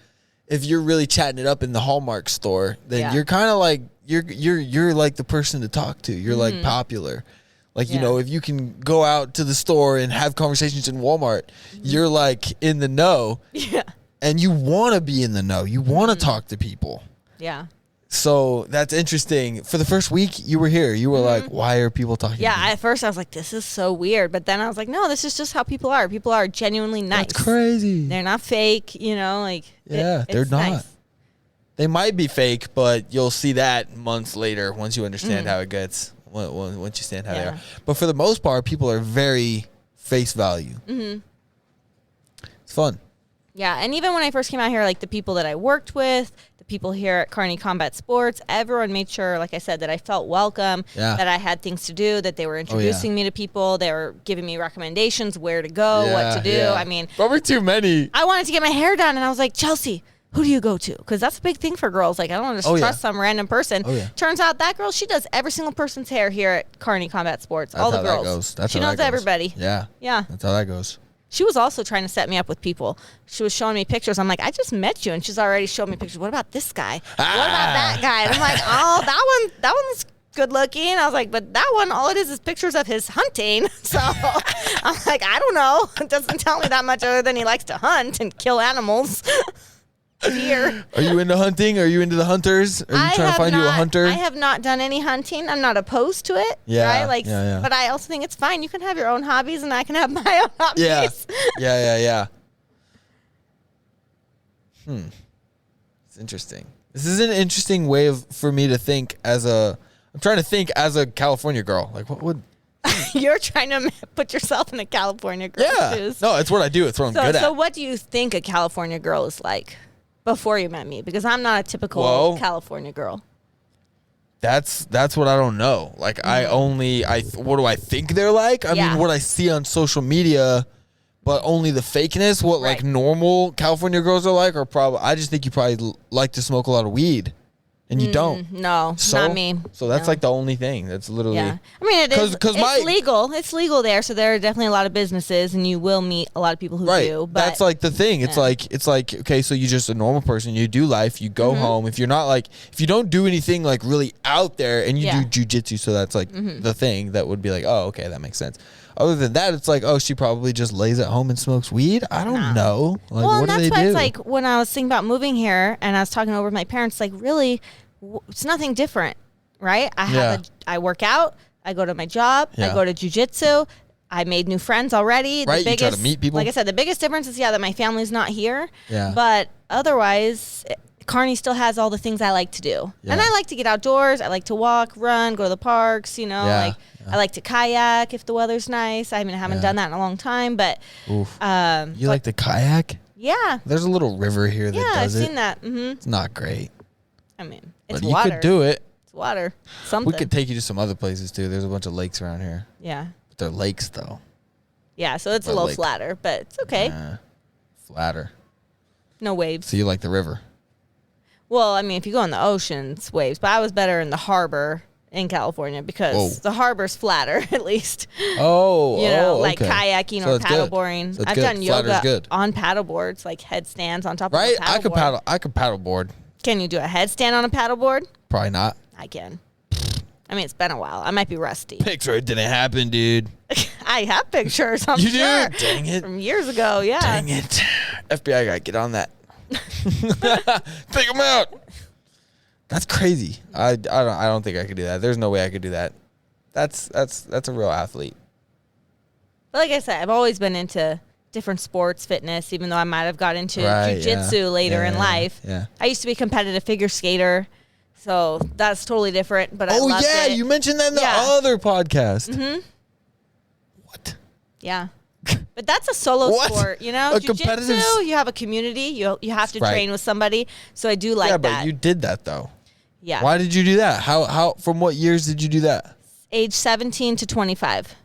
if you're really chatting it up in the Hallmark store, then you're kind of like, you're like the person to talk to. You're like popular. Like, if you can go out to the store and have conversations in Walmart, you're like in the know. Yeah. And you want to be in the know. You want to talk to people. Yeah. So that's interesting. For the first week you were here, you were like, why are people talking to me? At first I was like, this is so weird. But then I was like, no, this is just how people are. People are genuinely nice. That's crazy. They're not fake, they're not. Nice. They might be fake, but you'll see that months later once you understand how it gets. Once you stand how they are. But for the most part, people are very face value. Mm-hmm. It's fun. Yeah, and even when I first came out here, like the people that I worked with, the people here at Kearney Combat Sports, everyone made sure, like I said, that I felt welcome, that I had things to do, that they were introducing me to people, they were giving me recommendations, where to go, what to do. I mean, probably too many. I wanted to get my hair done, and I was like, Chelsea, who do you go to? Because that's a big thing for girls. Like, I don't want to trust some random person. Turns out that girl, she does every single person's hair here at Kearney Combat Sports. All the girls. She knows everybody. Yeah. That's how that goes. She was also trying to set me up with people. She was showing me pictures. I'm like, I just met you, and she's already showed me pictures. What about this guy? What about that guy? And I'm like, oh, that one's good looking. I was like, but that one, all it is pictures of his hunting. So I'm like, I don't know. It doesn't tell me that much other than he likes to hunt and kill animals. Deer. Are you into hunting? Are you into the hunters? Are you trying to find you a hunter? I have not done any hunting. I'm not opposed to it. Yeah. Right? But I also think it's fine. You can have your own hobbies and I can have my own hobbies. Yeah. It's interesting. This is an interesting way for me to think I'm trying to think as a California girl. Like what would You're trying to put yourself in a California girl's shoes. No, it's what I do. It's what I'm good at. So what do you think a California girl is like before you met me? Because I'm not a typical California girl. That's what I don't know. Like what do I think they're like? I mean, what I see on social media, but only the fakeness. What like normal California girls are like, or probably I just think you probably like to smoke a lot of weed. And you don't. No, not me. So that's like the only thing. That's literally. Yeah. I mean, it's legal. It's legal there. So there are definitely a lot of businesses and you will meet a lot of people who do. But that's like the thing. It's like, okay, so you're just a normal person. You do life. You go home. If you're not like, if you don't do anything like really out there and you do jujitsu. So that's like the thing that would be like, oh, okay, that makes sense. Other than that, it's like, oh, she probably just lays at home and smokes weed. I don't know. Like, well, what and do that's they why do? it's like when I was thinking about moving here and I was talking over with my parents, like, really, it's nothing different, right? I work out. I go to my job. I go to jiu-jitsu. I made new friends already. Right, you try to meet people. Like I said, the biggest difference is, that my family's not here. Yeah. But otherwise, Kearney still has all the things I like to do. Yeah. And I like to get outdoors. I like to walk, run, go to the parks, I like to kayak if the weather's nice. I haven't done that in a long time, but you like to kayak? Yeah. There's a little river here that does it. I've seen that. Mm-hmm. It's not great. It's but water. You could do it. It's water. Something. We could take you to some other places too. There's a bunch of lakes around here. Yeah. But they're lakes though. Yeah, so it's a little flatter, but it's okay. Flatter. No waves. So you like the river? Well, if you go in the ocean, it's waves. But I was better in the harbor in California because the harbor's flatter, at least. Like kayaking or paddleboarding. I've done yoga on paddleboards, like headstands on top of a paddleboard. I could paddleboard. Can you do a headstand on a paddleboard? Probably not. I can. It's been a while. I might be rusty. Picture it didn't happen, dude. I have pictures, I'm you sure. do? Dang it. From years ago, yeah. Dang it. FBI gotta get on that. Take them out. That's crazy. I don't think I could do that. There's no way I could do that. That's a real athlete. But like I said, I've always been into different sports, fitness, even though I might have got into jiu-jitsu later in life. Yeah. I used to be a competitive figure skater, so that's totally different. But I loved it. You mentioned that in the other podcast. Mm-hmm. What? Yeah. But that's a solo sport, Jiu-jitsu, you have a community. You have to train with somebody. So I do like that. Yeah, but you did that, though. Yeah. Why did you do that? How? From what years did you do that? Age 17 to 25.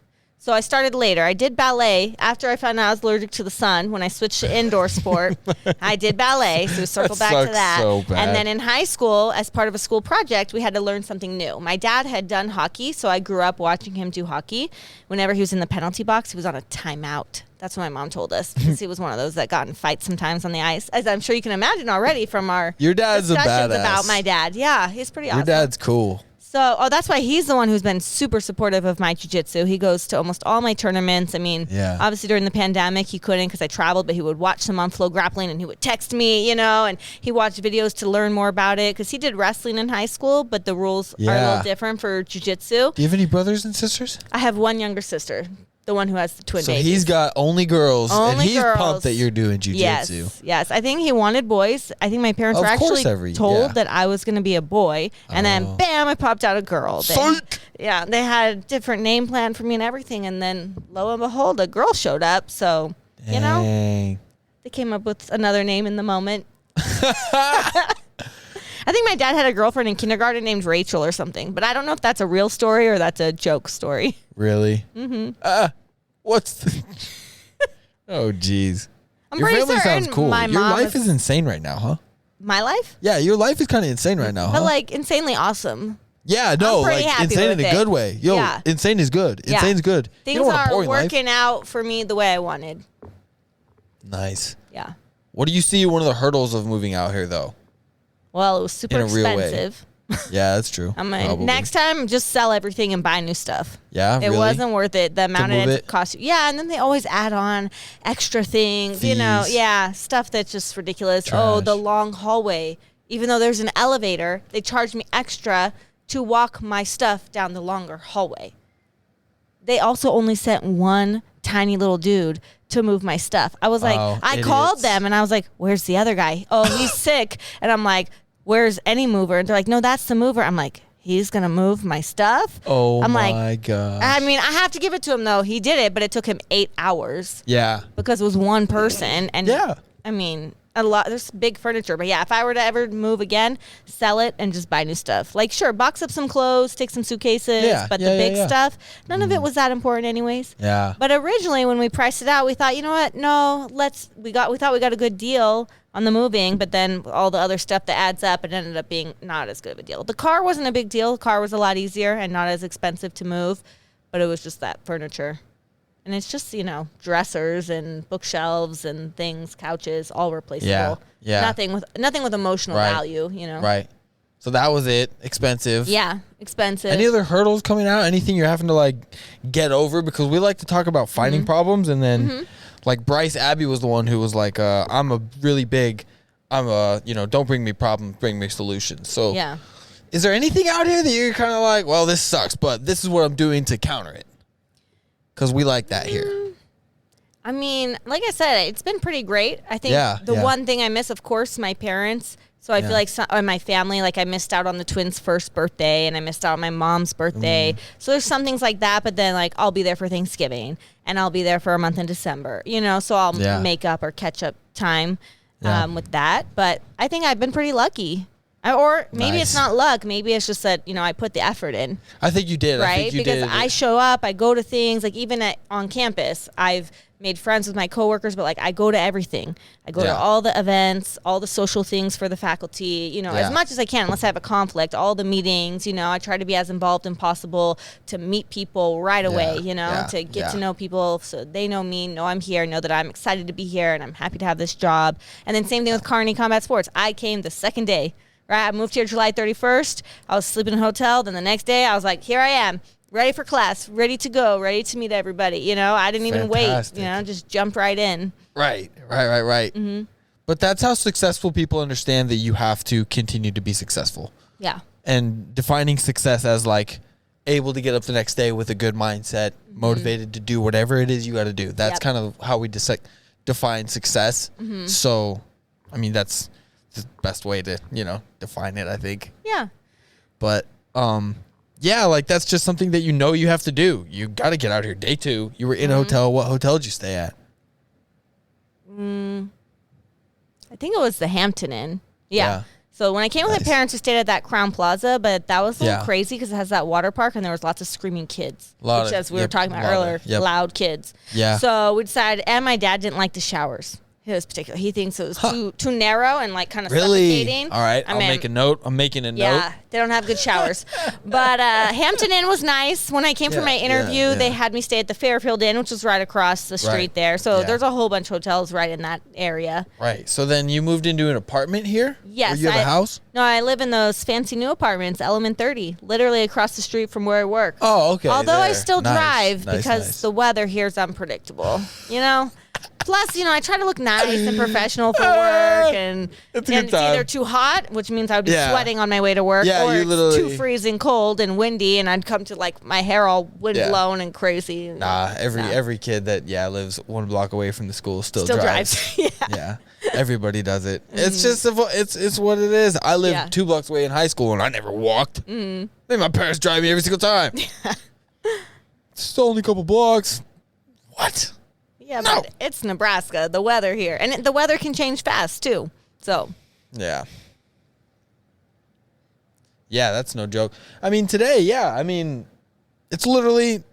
So I started later. I did ballet after I found out I was allergic to the sun. When I switched to indoor sport, I did ballet. So circle back to that. So bad. And then in high school, as part of a school project, we had to learn something new. My dad had done hockey, so I grew up watching him do hockey. Whenever he was in the penalty box, he was on a timeout. That's what my mom told us, because he was one of those that got in fights sometimes on the ice, as I'm sure you can imagine already from our Your dad's a badass. About my dad. Yeah, he's pretty awesome. Your dad's cool. So, that's why he's the one who's been super supportive of my jiu-jitsu. He goes to almost all my tournaments. Obviously during the pandemic, he couldn't because I traveled, but he would watch them on Flow Grappling, and he would text me, and he watched videos to learn more about it because he did wrestling in high school, but the rules are a little different for jiu-jitsu. Do you have any brothers and sisters? I have one younger sister. The one who has the twin babies. So he's got only girls, and he's pumped that you're doing jiu-jitsu. Yes. I think he wanted boys. I think my parents were actually told that I was going to be a boy, and then bam, I popped out a girl. They had a different name plan for me and everything, and then lo and behold, a girl showed up. So, they came up with another name in the moment. I think my dad had a girlfriend in kindergarten named Rachel or something, but I don't know if that's a real story or that's a joke story. Really? Mm-hmm. What's the... Oh, jeez. Your family sounds cool. Your life is insane right now, huh? My life? Yeah, your life is kind of insane right now, huh? But, insanely awesome. Yeah, no, insane in a good way. Insane is good. Insane's good. Things are working out for me the way I wanted. Nice. Yeah. What do you see one of the hurdles of moving out here, though? Well, it was super expensive. Yeah, that's true. Next time, just sell everything and buy new stuff. Yeah, it wasn't worth it. The amount it cost you. Yeah, and then they always add on extra things. Fees. Stuff that's just ridiculous. Trash. Oh, the long hallway. Even though there's an elevator, they charge me extra to walk my stuff down the longer hallway. They also only sent one tiny little dude to move my stuff. I was I called them and I was like, "Where's the other guy? Oh, he's sick." And I'm like, "Where's any mover?" And they're like, "No, that's the mover." I'm like, "He's going to move my stuff?" Oh, my God. I have to give it to him, though. He did it, but it took him 8 hours. Yeah. Because it was one person. And there's big furniture. But yeah, if I were to ever move again, sell it and just buy new stuff. Sure, box up some clothes, take some suitcases, but the big stuff, none of it was that important anyways. Yeah. But originally when we priced it out, we thought, you know what? No, we thought we got a good deal on the moving, but then all the other stuff that adds up, it ended up being not as good of a deal. The car wasn't a big deal. The car was a lot easier and not as expensive to move, but it was just that furniture. And it's just, dressers and bookshelves and things, couches, all replaceable. Yeah. Nothing with emotional value, Right. So that was it. Expensive. Yeah, expensive. Any other hurdles coming out? Anything you're having to get over? Because we like to talk about fighting problems, and then Bryce Abbey was the one who was like, don't bring me problems, bring me solutions. So Is there anything out here that you're kind of like, well, this sucks, but this is what I'm doing to counter it? Because we like that here. I mean, like I said, it's been pretty great. I think the one thing I miss, of course, my parents. So I feel like my family, like I missed out on the twins' first birthday and I missed out on my mom's birthday. So there's some things like that, but then like I'll be there for Thanksgiving and I'll be there for a month in December, so I'll make up or catch up time with that. But I think I've been pretty lucky. Or maybe it's not luck. Maybe it's just that, I put the effort in. I think you did. Right? I think you because did. I show up, I go to things, like even on campus, I've made friends with my coworkers, but like I go to everything. I go to all the events, all the social things for the faculty, as much as I can, unless I have a conflict, all the meetings, I try to be as involved as possible to meet people right away, to get to know people so they know me, know I'm here, know that I'm excited to be here and I'm happy to have this job. And then same thing with Kearney Combat Sports. I came the second day. Right, I moved here July 31st. I was sleeping in a hotel. Then the next day, I was like, here I am, ready for class, ready to go, ready to meet everybody. I didn't even wait. Just jumped right in. Right. Mm-hmm. But that's how successful people understand that you have to continue to be successful. Yeah. And defining success as like able to get up the next day with a good mindset, motivated to do whatever it is you got to do. That's kind of how we define success. Mm-hmm. So, I mean, that's the best way to, define it, I think. Yeah. But, like that's just something that you have to do. You got to get out here. Day 2, you were in a hotel. What hotel did you stay at? I think it was the Hampton Inn. Yeah. So when I came with my parents, we stayed at that Crown Plaza, but that was a little crazy because it has that water park and there was lots of screaming kids, which as we were talking about earlier, loud kids. Yeah. So we decided, and my dad didn't like the showers. His particular, he thinks it was too narrow and like kind of suffocating. All right, I'll make a note. I'm making a note. Yeah, they don't have good showers. But Hampton Inn was nice. When I came for my interview, they had me stay at the Fairfield Inn, which was right across the street there. So there's a whole bunch of hotels right in that area. Right. So then you moved into an apartment here? Yes. Or you have a house? No, I live in those fancy new apartments, Element 30, literally across the street from where I work. Oh, okay. Although I still drive because the weather here is unpredictable, Plus, I try to look nice and professional for work, and it's either too hot, which means I would be sweating on my way to work, or it's too freezing cold and windy, and I'd come to like my hair all wind blown and crazy. Nah, every kid that lives 1 block away from the school still drives. Yeah, everybody does it. It's just it's what it is. I lived 2 blocks away in high school, and I never walked. Then my parents drive me every single time. It's only a couple blocks. What? Yeah, but it's Nebraska, the weather here. And the weather can change fast, too. So. Yeah. Yeah, that's no joke. I mean, today, it's literally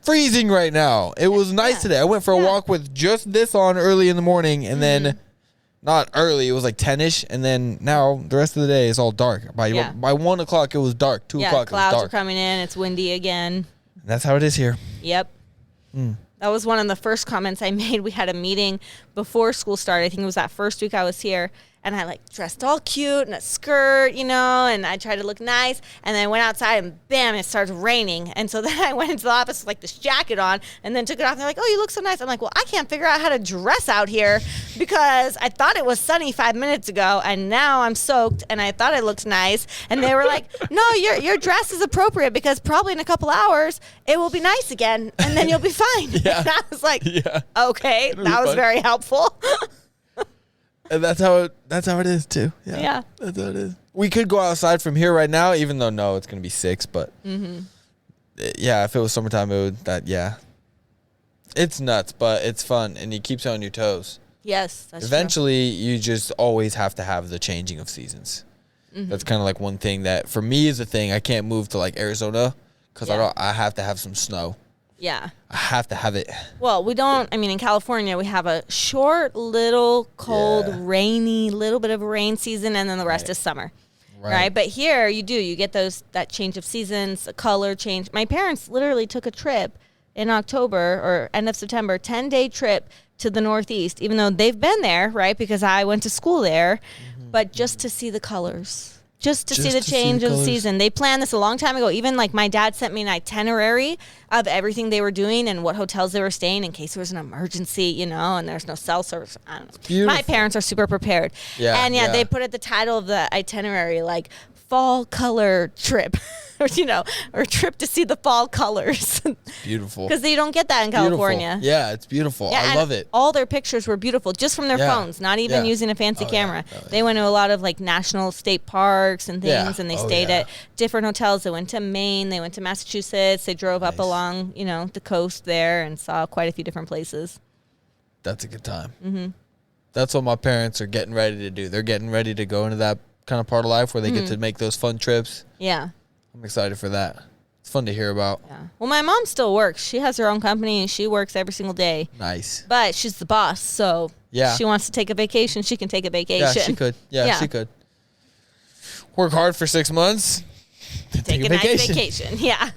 freezing right now. It was nice today. I went for a walk with just this on early in the morning, and then, not early, it was like 10-ish, and then now the rest of the day is all dark. By 1 o'clock, it was dark. 2 o'clock, it was dark. Clouds are coming in. It's windy again. And that's how it is here. Yep. That was one of the first comments I made. We had a meeting before school started. I think it was that first week I was here. And I dressed all cute in a skirt, and I tried to look nice. And then I went outside and bam, it started raining. And so then I went into the office with this jacket on and then took it off. And they're like, oh, you look so nice. I'm like, well, I can't figure out how to dress out here because I thought it was sunny 5 minutes ago and now I'm soaked and I thought it looked nice. And they were like, no, your dress is appropriate because probably in a couple hours it will be nice again and then you'll be fine. And I was like, okay, that was very helpful. And that's how it is too. Yeah. That's how it is. We could go outside from here right now, even though it's gonna be 6. But if it was summertime, it's nuts, but it's fun and it keeps you on your toes. Yes, that's Eventually, you just always have to have the changing of seasons. That's kind of like one thing that for me is a thing. I can't move to like Arizona because I have to have some snow. Yeah. I have to have it. Well, we don't, in California, we have a short, little, cold, rainy, little bit of a rain season, and then the rest is summer. Right? But here, you get that change of seasons, a color change. My parents literally took a trip in October or end of September, 10-day trip to the Northeast, even though they've been there, right, because I went to school there, but just to see the colors. Just to see the change of the season. They planned this a long time ago. Even my dad sent me an itinerary of everything they were doing and what hotels they were staying in case there was an emergency, and there's no cell service. I don't know. My parents are super prepared. Yeah, and they put at the title of the itinerary fall color trip, or or trip to see the fall colors. Beautiful. Because you don't get that in California. Yeah, it's beautiful. Yeah, I love it. All their pictures were beautiful just from their phones, not even using a fancy camera. Yeah. They went to a lot of like national state parks and things, and they stayed at different hotels. They went to Maine, they went to Massachusetts, they drove up along, the coast there and saw quite a few different places. That's a good time. Mm-hmm. That's what my parents are getting ready to do. They're getting ready to go into that kind of part of life where they get to make those fun trips. Yeah. I'm excited for that. It's fun to hear about. Yeah. Well, my mom still works. She has her own company, and she works every single day. Nice. But she's the boss, so if she wants to take a vacation, she can take a vacation. Yeah, she could. Yeah, she could. Work hard for 6 months. Take a nice vacation. Yeah.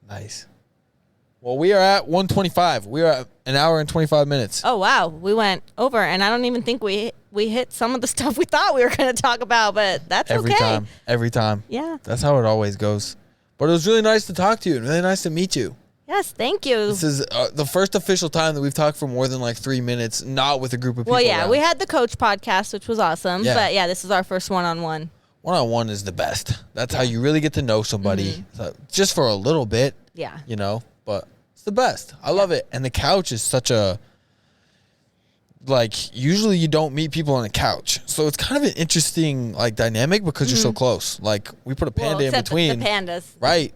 Nice. Well, we are at 1:25. We are at an hour and 25 minutes. Oh, wow. We went over, and I don't even think we hit some of the stuff we thought we were going to talk about, but that's okay. Every time. Yeah. That's how it always goes. But it was really nice to talk to you and really nice to meet you. Yes, thank you. This is the first official time that we've talked for more than like 3 minutes, not with a group of people. Well, yeah, around. We had the coach podcast, which was awesome. Yeah. But, this is our first one-on-one. One-on-one is the best. That's how you really get to know somebody, just for a little bit. Yeah. But it's the best. I love it. And the couch is such a, usually you don't meet people on a couch. So it's kind of an interesting, dynamic because you're so close. We put a panda in between. The pandas. Right.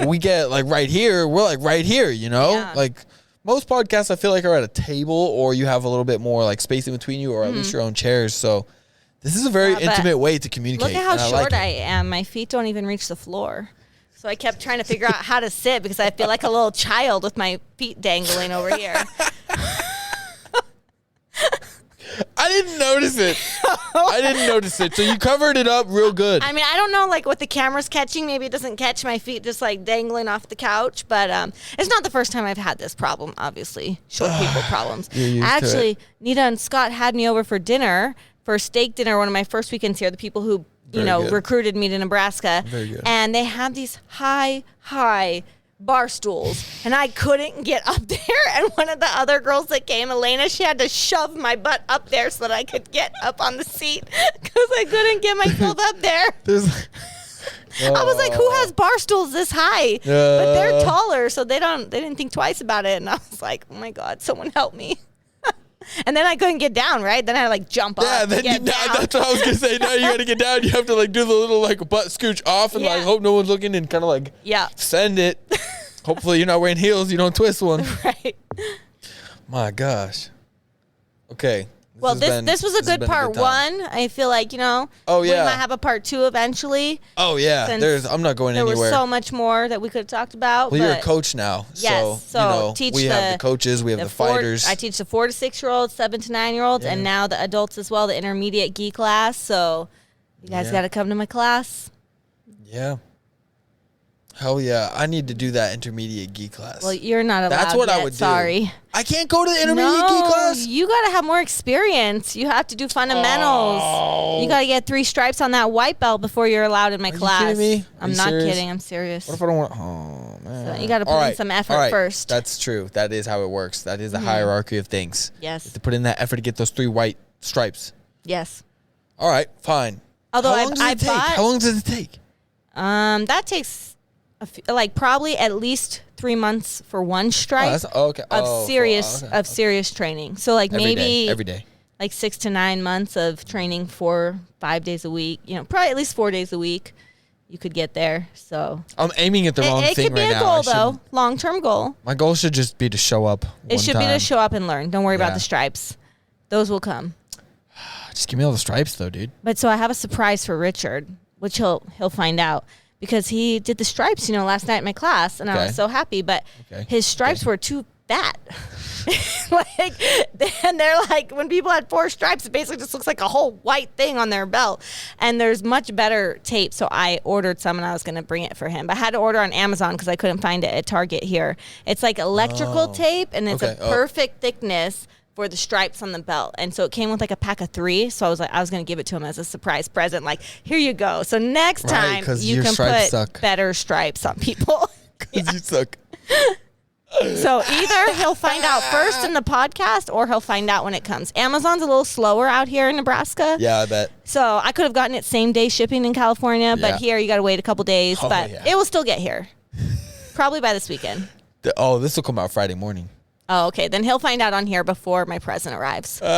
We get, right here. We're, right here, Yeah. Most podcasts, I feel like, are at a table or you have a little bit more, space in between you or at least your own chairs. So this is a very intimate way to communicate. Look at how short I am. My feet don't even reach the floor. So I kept trying to figure out how to sit because I feel like a little child with my feet dangling over here. I didn't notice it. So you covered it up real good. I mean, I don't know, what the camera's catching. Maybe it doesn't catch my feet just, dangling off the couch. But it's not the first time I've had this problem, obviously. Short people problems. Actually, Nita and Scott had me over for dinner, for steak dinner, one of my first weekends here. The people who, recruited me to Nebraska. Very good. And they have these high bar stools, and I couldn't get up there. And one of the other girls that came, Elena, she had to shove my butt up there so that I could get up on the seat because I couldn't get myself up there. I was like, who has bar stools this high? But they're taller, so they didn't think twice about it. And I was like, oh my God, someone help me. And then I couldn't get down, right? Then I had to jump up. Yeah, that's what I was gonna say. Now you gotta get down. You have to do the little butt scooch off and hope no one's looking and kind of send it. Hopefully you're not wearing heels. You don't twist one. Right. My gosh. Okay. Well, this was a good part one. I feel like, we might have a part two eventually. Oh, yeah. I'm not going anywhere. There was so much more that we could have talked about. Well, you're a coach now. Yes. So we have the coaches, we have the fighters. I teach the 4 to 6-year-olds, 7 to 9-year-olds, and now the adults as well, the intermediate gi class. So you guys got to come to my class. Yeah. Hell yeah. I need to do that intermediate gi class. Well, you're not allowed That's what yet, I would do. Sorry. I can't go to the intermediate gi class? You got to have more experience. You have to do fundamentals. Oh. You got to get 3 stripes on that white belt before you're allowed in my class. Are you kidding me? I'm not kidding. I'm serious. What if I don't want... Oh, man. So you got to put in some effort first. That's true. That is how it works. That is the hierarchy of things. Yes. You have to put in that effort to get those 3 white stripes. Yes. All right. Fine. Although How long does it take? That takes... probably at least 3 months for 1 stripe of serious training. So every day. 6 to 9 months of training 4-5 days a week. Probably at least 4 days a week. You could get there. So I'm aiming at the wrong thing right now. It could be a goal though, long-term goal. My goal should just be to show up. It should be to show up and learn. Don't worry about the stripes. Those will come. Just give me all the stripes though, dude. But so I have a surprise for Richard, which he'll find out. Because he did the stripes, last night in my class, and I was so happy. But his stripes were too fat. And they're when people had 4 stripes, it basically just looks like a whole white thing on their belt. And there's much better tape, so I ordered some, and I was going to bring it for him. But I had to order on Amazon because I couldn't find it at Target here. It's electrical tape, and it's a perfect thickness for the stripes on the belt. And so it came with a pack of 3. So I was going to give it to him as a surprise present. Here you go. So next time you can put better stripes on people. Because you suck. So either he'll find out first in the podcast or he'll find out when it comes. Amazon's a little slower out here in Nebraska. Yeah, I bet. So I could have gotten it same day shipping in California, but here you got to wait a couple days. But it will still get here. Probably by this weekend. This will come out Friday morning. Oh, okay. Then he'll find out on here before my present arrives. Maybe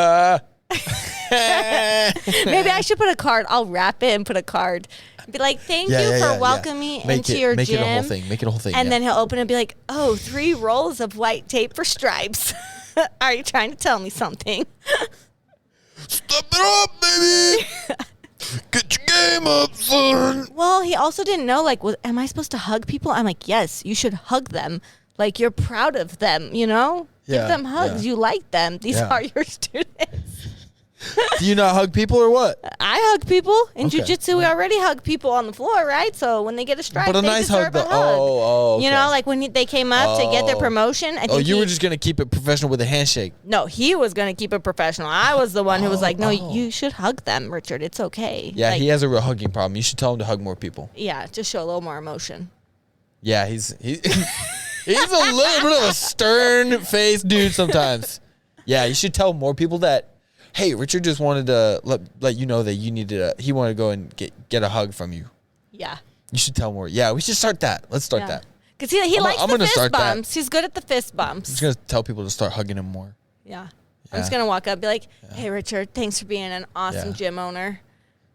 I should put a card. I'll wrap it and put a card. Be like, thank you for welcoming me into your gym. Make it a whole thing. Make it a whole thing. And then he'll open it and be like, 3 rolls of white tape for stripes. Are you trying to tell me something? Step it up, baby. Get your game up, son. Well, he also didn't know, like, am I supposed to hug people? I'm like, yes, you should hug them. Like, you're proud of them, you know? Yeah, give them hugs. You like them. These are your students. Do you not hug people or what? I hug people. In jiu-jitsu, we already hug people on the floor, right? So when they get a stripe, they deserve a hug. Okay. You know, like when they came up to get their promotion. I think you were just going to keep it professional with a handshake. No, he was going to keep it professional. I was the one who was like, no, you should hug them, Richard. It's okay. Yeah, like, he has a real hugging problem. You should tell him to hug more people. Yeah, just show a little more emotion. Yeah, he's he's a little bit of a stern-faced dude sometimes. Yeah, you should tell more people that, hey, Richard just wanted to let you know that you needed he wanted to go and get a hug from you. Yeah. You should tell more. Yeah, we should start that. Let's start that. Because he likes the fist bumps. He's good at the fist bumps. I'm just going to tell people to start hugging him more. Yeah. I'm just going to walk up and be like, hey, Richard, thanks for being an awesome gym owner.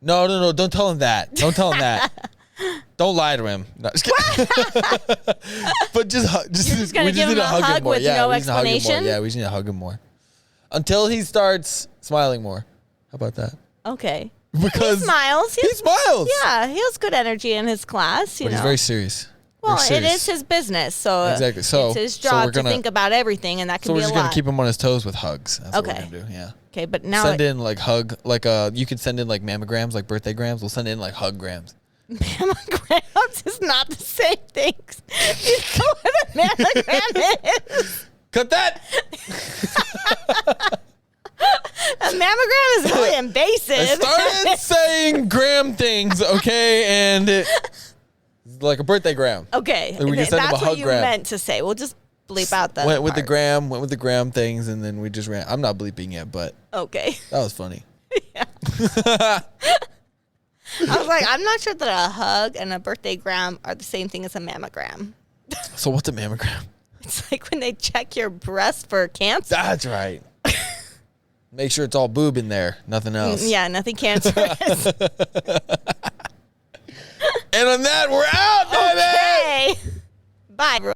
No. Don't tell him that. Don't tell him that. Don't lie to him. No, just kidding. But just going to give him a hug with no explanation? Yeah, we just need to hug him more. Until he starts smiling more. How about that? Okay. Because he smiles. He smiles. Yeah, he has good energy in his class. But he's very serious. Well, it is his business, so exactly. So it's his job to think about everything, and that can be a lot. So we're just gonna keep him on his toes with hugs. That's what we're gonna do. Yeah. Okay, but now send in like you could send in like mammograms, like birthday grams. We'll send in like hug grams. Mammograms is not the same thing. You know what a mammogram is? Cut that. A mammogram is really invasive. I started saying gram things, okay, and it's like a birthday gram. Okay, like that's what you meant to say. We'll just bleep out that. Went with the gram things, and then we just ran. I'm not bleeping it, but okay, that was funny. Yeah. I was like, I'm not sure that a hug and a birthday gram are the same thing as a mammogram. So what's a mammogram? It's like when they check your breast for cancer. That's right. Make sure it's all boob in there, nothing else. Yeah, nothing cancerous. And on that, we're out, baby. Okay. Bye.